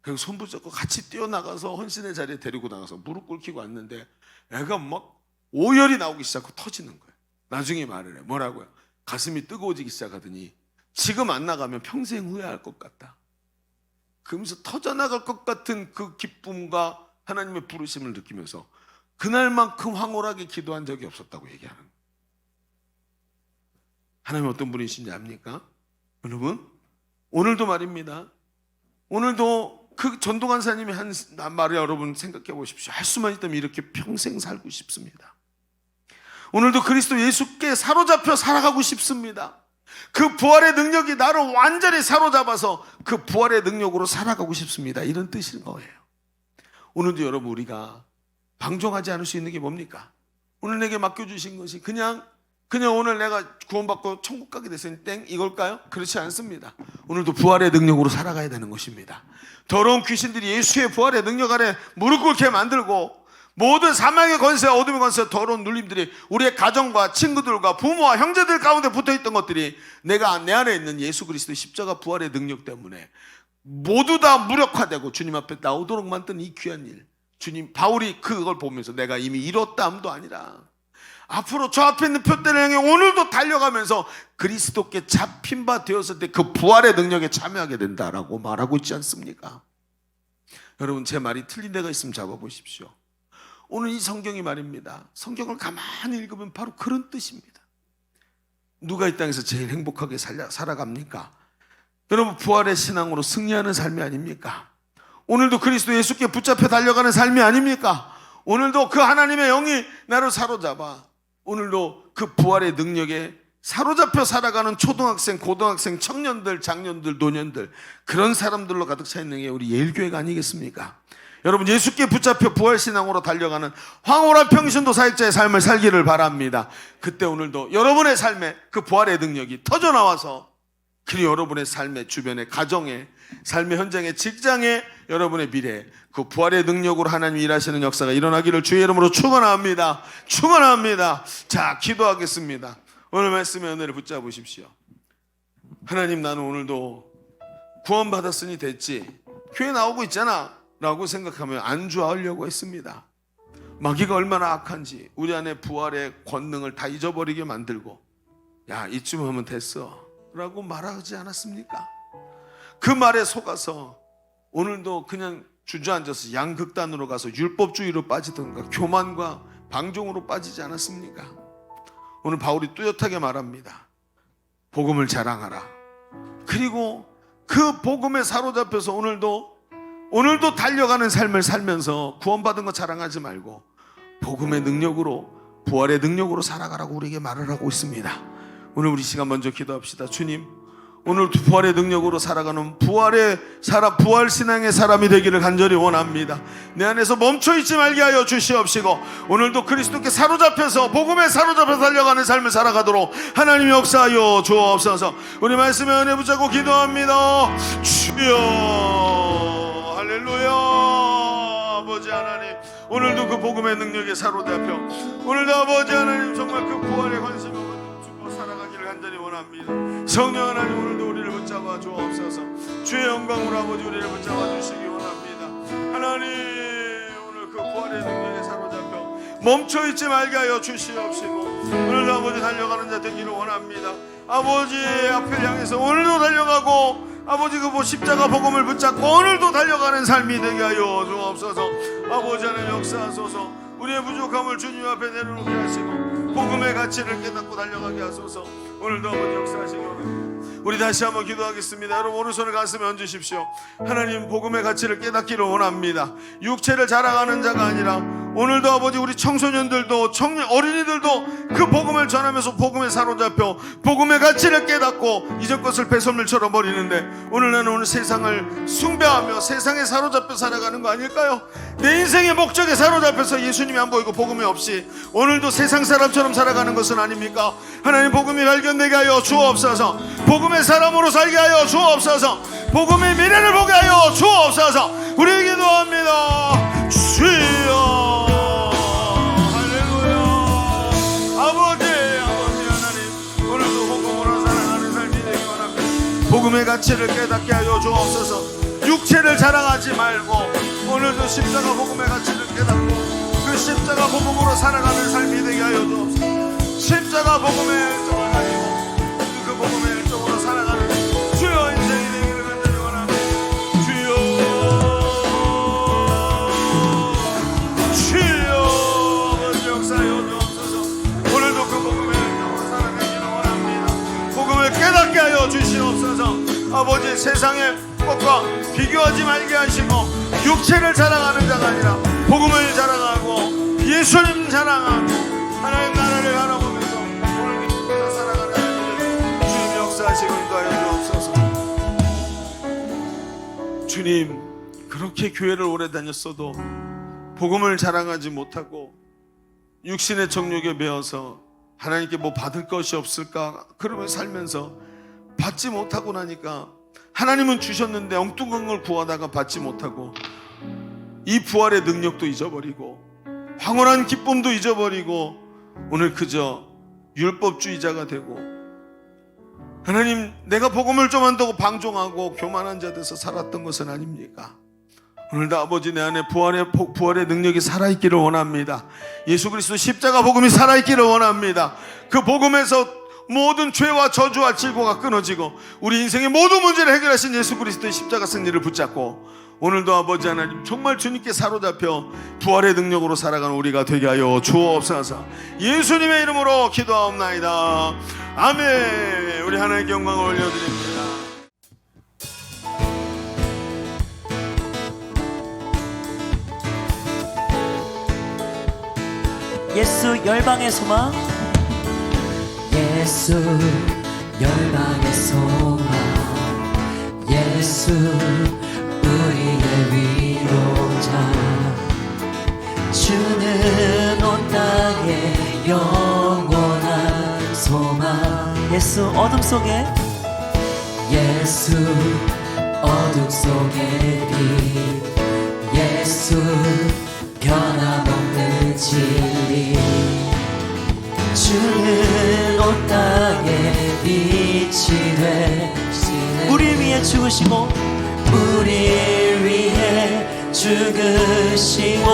그리고 손 붙잡고 같이 뛰어나가서 헌신의 자리에 데리고 나가서 무릎 꿇히고 왔는데 애가 막 오열이 나오기 시작하고 터지는 거예요. 나중에 말을 해. 뭐라고요? 가슴이 뜨거워지기 시작하더니 지금 안 나가면 평생 후회할 것 같다. 그러면서 터져나갈 것 같은 그 기쁨과 하나님의 부르심을 느끼면서 그날만큼 황홀하게 기도한 적이 없었다고 얘기하는 거예요. 하나님 어떤 분이신지 압니까? 여러분, 오늘도 말입니다. 오늘도 그 전동환 사님이 한 말을 여러분 생각해 보십시오. 할 수만 있다면 이렇게 평생 살고 싶습니다. 오늘도 그리스도 예수께 사로잡혀 살아가고 싶습니다. 그 부활의 능력이 나를 완전히 사로잡아서 그 부활의 능력으로 살아가고 싶습니다. 이런 뜻인 거예요. 오늘도 여러분, 우리가 방종하지 않을 수 있는 게 뭡니까? 오늘 내게 맡겨주신 것이 그냥 오늘 내가 구원받고 천국 가게 됐으니 땡 이걸까요? 그렇지 않습니다. 오늘도 부활의 능력으로 살아가야 되는 것입니다. 더러운 귀신들이 예수의 부활의 능력 아래 무릎 꿇게 만들고 모든 사망의 권세와 어둠의 권세와 더러운 눌림들이 우리의 가정과 친구들과 부모와 형제들 가운데 붙어있던 것들이 내가 내 안에 있는 예수 그리스도의 십자가 부활의 능력 때문에 모두 다 무력화되고 주님 앞에 나오도록 만든 이 귀한 일, 주님, 바울이 그걸 보면서 내가 이미 이뤘다함도 아니라 앞으로 저 앞에 있는 표대를 향해 오늘도 달려가면서 그리스도께 잡힌 바 되었을 때 그 부활의 능력에 참여하게 된다라고 말하고 있지 않습니까? 여러분, 제 말이 틀린 데가 있으면 잡아보십시오. 오늘 이 성경이 말입니다. 성경을 가만히 읽으면 바로 그런 뜻입니다. 누가 이 땅에서 제일 행복하게 살아갑니까? 여러분, 부활의 신앙으로 승리하는 삶이 아닙니까? 오늘도 그리스도 예수께 붙잡혀 달려가는 삶이 아닙니까? 오늘도 그 하나님의 영이 나를 사로잡아 오늘도 그 부활의 능력에 사로잡혀 살아가는 초등학생, 고등학생, 청년들, 장년들, 노년들, 그런 사람들로 가득 차 있는 게 우리 예일교회가 아니겠습니까? 여러분, 예수께 붙잡혀 부활신앙으로 달려가는 황홀한 평신도 사역자의 삶을 살기를 바랍니다. 그때 오늘도 여러분의 삶에 그 부활의 능력이 터져나와서 그리고 여러분의 삶의 주변의 가정에, 삶의 현장에, 직장에, 여러분의 미래에 그 부활의 능력으로 하나님 일하시는 역사가 일어나기를 주의 이름으로 축원합니다. 축원합니다. 자, 기도하겠습니다. 오늘 말씀의 은혜를 붙잡으십시오. 하나님, 나는 오늘도 구원받았으니 됐지, 교회 나오고 있잖아 라고 생각하며 안주하려고 했습니다. 마귀가 얼마나 악한지 우리 안에 부활의 권능을 다 잊어버리게 만들고, 야, 이쯤 하면 됐어 라고 말하지 않았습니까? 그 말에 속아서 오늘도 그냥 주저앉아서 양극단으로 가서 율법주의로 빠지던가 교만과 방종으로 빠지지 않았습니까? 오늘 바울이 뚜렷하게 말합니다. 복음을 자랑하라. 그리고 그 복음에 사로잡혀서 오늘도 달려가는 삶을 살면서 구원받은 거 자랑하지 말고 복음의 능력으로, 부활의 능력으로 살아가라고 우리에게 말을 하고 있습니다. 오늘 우리 시간 먼저 기도합시다. 주님, 오늘 부활의 능력으로 살아가는 부활 신앙의 사람이 되기를 간절히 원합니다. 내 안에서 멈춰있지 말게 하여 주시옵시고 오늘도 그리스도께 사로잡혀서 복음에 사로잡혀 달려가는 삶을 살아가도록 하나님이 역사하여 주옵소서. 우리 말씀에 은혜 붙잡고 기도합니다. 주여, 할렐루야. 아버지 하나님, 오늘도 그 복음의 능력에 사로잡혀 오늘도 아버지 하나님 정말 그 부활의 관심을 주고 살아가기를 간절히 원합니다. 성령 하나님, 오늘도 우리를 붙잡아 주옵소서. 주의 영광으로 아버지 우리를 붙잡아 주시기 원합니다. 하나님, 오늘 그 부활의 능력에 사로잡혀 멈춰있지 말게 하여 주시옵시고 오늘도 아버지 달려가는 자 되기를 원합니다. 아버지 앞을 향해서 오늘도 달려가고 아버지 그 십자가 복음을 붙잡고 오늘도 달려가는 삶이 되게 하여 주옵소서. 아버지 하나님 역사하소서. 우리의 부족함을 주님 앞에 내려놓게 하시고 복음의 가치를 깨닫고 달려가게 하소서. 오늘도 아버지 역사하시기 원합니다. 우리 다시 한번 기도하겠습니다. 여러분 오른손을 가슴에 얹으십시오. 하나님 복음의 가치를 깨닫기를 원합니다. 육체를 자랑하는 자가 아니라 오늘도 아버지 우리 청소년들도 어린이들도 그 복음을 전하면서 복음에 사로잡혀 복음의 가치를 깨닫고 이전 것을 배설물처럼 버리는데 오늘 나는 오늘 세상을 숭배하며 세상에 사로잡혀 살아가는 거 아닐까요? 내 인생의 목적에 사로잡혀서 예수님이 안 보이고 복음이 없이 오늘도 세상 사람처럼 살아가는 것은 아닙니까? 하나님 복음이 발견되게 하여 주옵소서. 복음의 사람으로 살게 하여 주옵소서. 복음의 미래를 보게 하여 주옵소서. 우리 기도합니다. 주여 할렐루야. 아버지 하나님 오늘도 복음으로 살아가는 삶이 되기 원합니다. 복음의 가치를 깨닫게 하여 주옵소서. 육체를 자랑하지 말고 오늘도 십자가 복음의 가치를 깨닫고 그 십자가 복음으로 살아가는 삶이 되게 하여 주옵소서. 십자가 복음의 일정을 가지고 그 복음의 일정으로 살아가는 주여 인생이 되기를 간절히 원합니다. 주여 아버지 역사하여 주옵소서. 오늘도 그 복음의 일정으로 살아가기를 원합니다. 복음을 깨닫게 하여 주시옵소서. 아버지 세상의 것과 비교하지 말게 하시고 육체를 자랑하는 자가 아니라 복음을 자랑하고 예수님 자랑하고 하나님 나라를 바라보면서 오늘 믿고 살아가는 주님 역사하시고 인도하여 주옵소서. 주님 그렇게 교회를 오래 다녔어도 복음을 자랑하지 못하고 육신의 정욕에 매어서 하나님께 뭐 받을 것이 없을까 그러며 살면서 받지 못하고 나니까 하나님은 주셨는데 엉뚱한 걸 구하다가 받지 못하고 이 부활의 능력도 잊어버리고 황홀한 기쁨도 잊어버리고 오늘 그저 율법주의자가 되고 하나님 내가 복음을 좀 한다고 방종하고 교만한 자 돼서 살았던 것은 아닙니까? 오늘도 아버지 내 안에 부활의 능력이 살아있기를 원합니다. 예수 그리스도 십자가 복음이 살아있기를 원합니다. 그 복음에서 모든 죄와 저주와 질고가 끊어지고 우리 인생의 모든 문제를 해결하신 예수 그리스도의 십자가 승리를 붙잡고 오늘도 아버지 하나님 정말 주님께 사로잡혀 부활의 능력으로 살아가는 우리가 되게 하여 주옵소서. 예수님의 이름으로 기도하옵나이다. 아멘. 우리 하나님께 영광을 올려드립니다. 예수 열방의 소망. 예수 열방의 소망. 예수 우리의 위로자. 주는 온 땅의 영원한 소망. 예수 어둠 속에 예수 어둠 속의 빛. 예수 변함없는 진리. 주는 온 땅에 빛이 되시네. 우리 위해 죽으시고 우리를 위해 죽으시고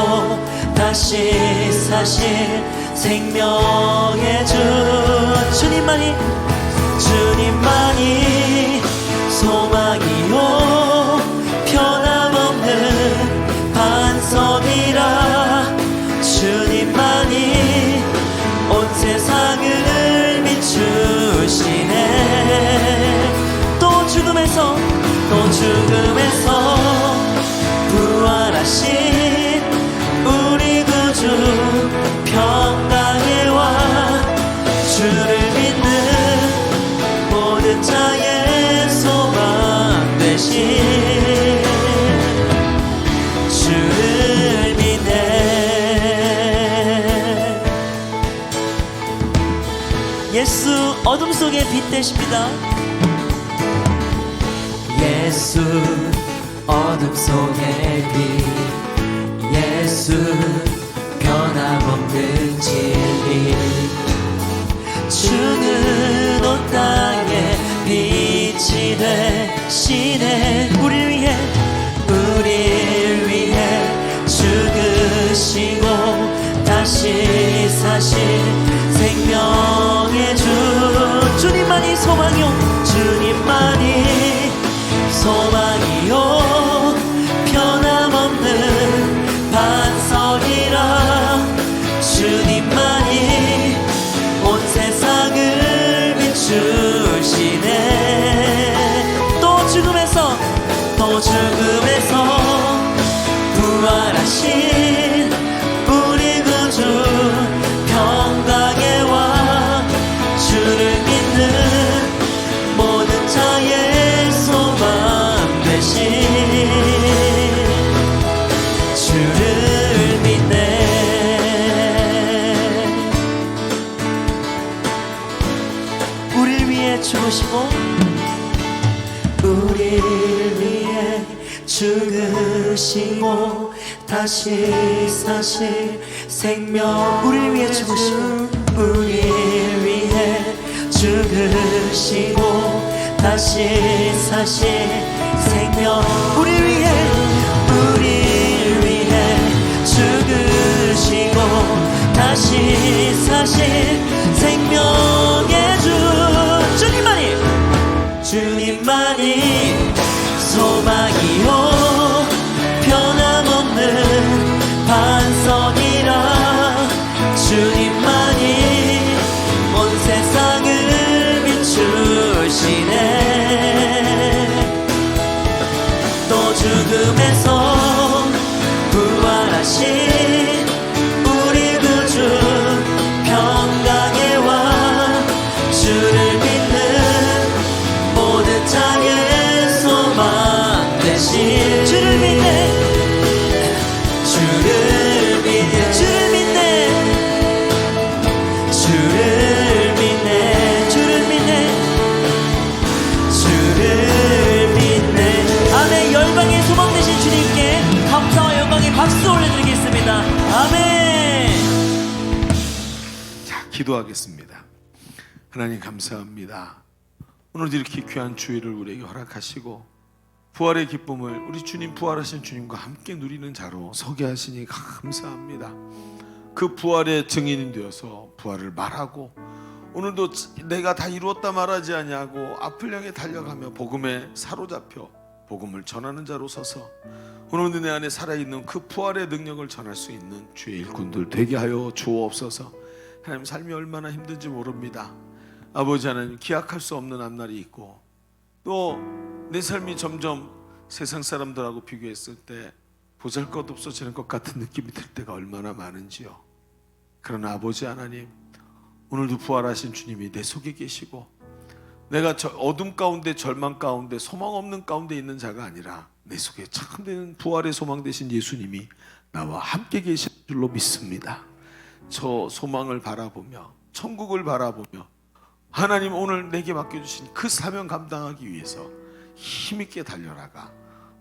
다시 사신 생명의 주. 주님만이 소망이요 변함없는 반석이라. 주님만이 온 세상을 비추시네. 또 죽음에서 부활하신 우리 구주 평강의 왕. 주를 믿는 모든 자의 소망 되신 주를 믿네. 예수 어둠 속에 빛 되십니다. 예수 어둠 속의 빛. 예수 변함없는 진리. 주는 온 땅에 빛이 되시네. 우리를 위해 죽으시고 다시 사신 생명 주님만이 소망이요 주님만이 소망이요 변함없는 반석이라 주님만이 온 세상을 비추시네 또 죽음에서 부활하신 우리 구주 평강의 왕 주를 믿는 모든 자의 소망 되신 주를 믿네 우리를 위해 죽으시고 우리를 위해 죽으시고 다시 사실 생명 우리를 위해 죽으시고 우리를 위해 죽으시고 다시 사실 생명 우리를 위해 죽으시고 다시 사실 생명의 주 주님만이 소망이요 변함없는 반석이라 주님만이 온 세상을 비추시네 또 죽음에서 부활하신 우리 구주 평강의 왕 주를 믿는 모든 자의 소망 되신 주를 믿네 주를 믿네 주를 믿네 주를 믿네 주를 믿네 주를 믿네 아멘. 열방의 소망 되신 주님께 감사와 영광의 박수 올려드리겠습니다. 아멘. 자, 기도하겠습니다. 하나님 감사합니다. 오늘도 이렇게 귀한 주일을 우리에게 허락하시고 부활의 기쁨을 우리 주님 부활하신 주님과 함께 누리는 자로 서게 하시니 감사합니다. 그 부활의 증인이 되어서 부활을 말하고 오늘도 내가 다 이루었다 말하지 아니하고 앞을 향해 달려가며 복음에 사로잡혀 복음을 전하는 자로 서서 오늘도 내 안에 살아있는 그 부활의 능력을 전할 수 있는 주의 일꾼들 되게 하여 주옵소서. 하나님 삶이 얼마나 힘든지 모릅니다. 아버지 하나님 기약할 수 없는 앞날이 있고 또 내 삶이 점점 세상 사람들하고 비교했을 때 보잘것없어지는 것 같은 느낌이 들 때가 얼마나 많은지요. 그러나 아버지 하나님 오늘도 부활하신 주님이 내 속에 계시고 내가 어둠 가운데 절망 가운데 소망 없는 가운데 있는 자가 아니라 내 속에 참된 부활의 소망 되신 예수님이 나와 함께 계신 줄로 믿습니다. 저 소망을 바라보며 천국을 바라보며 하나님 오늘 내게 맡겨주신 그 사명 감당하기 위해서 힘있게 달려나가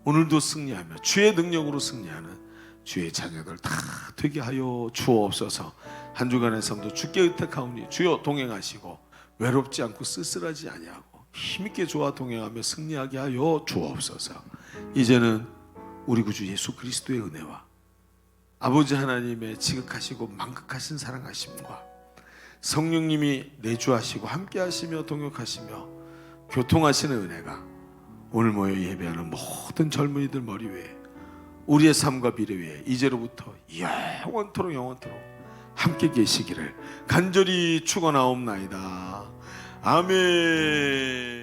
오늘도 승리하며 주의 능력으로 승리하는 주의 자녀들 다 되게 하여 주옵소서. 한 주간의 삶도 주께 의탁하오니 주여 동행하시고 외롭지 않고 쓸쓸하지 아니하고 힘있게 주와 동행하며 승리하게 하여 주옵소서. 이제는 우리 구주 예수 그리스도의 은혜와 아버지 하나님의 지극하시고 만극하신 사랑하심과 성령님이 내주하시고 함께하시며 동역하시며 교통하시는 은혜가 오늘 모여 예배하는 모든 젊은이들 머리 위에 우리의 삶과 미래 위에 이제로부터 영원토록 함께 계시기를 간절히 축원하옵나이다. 아멘.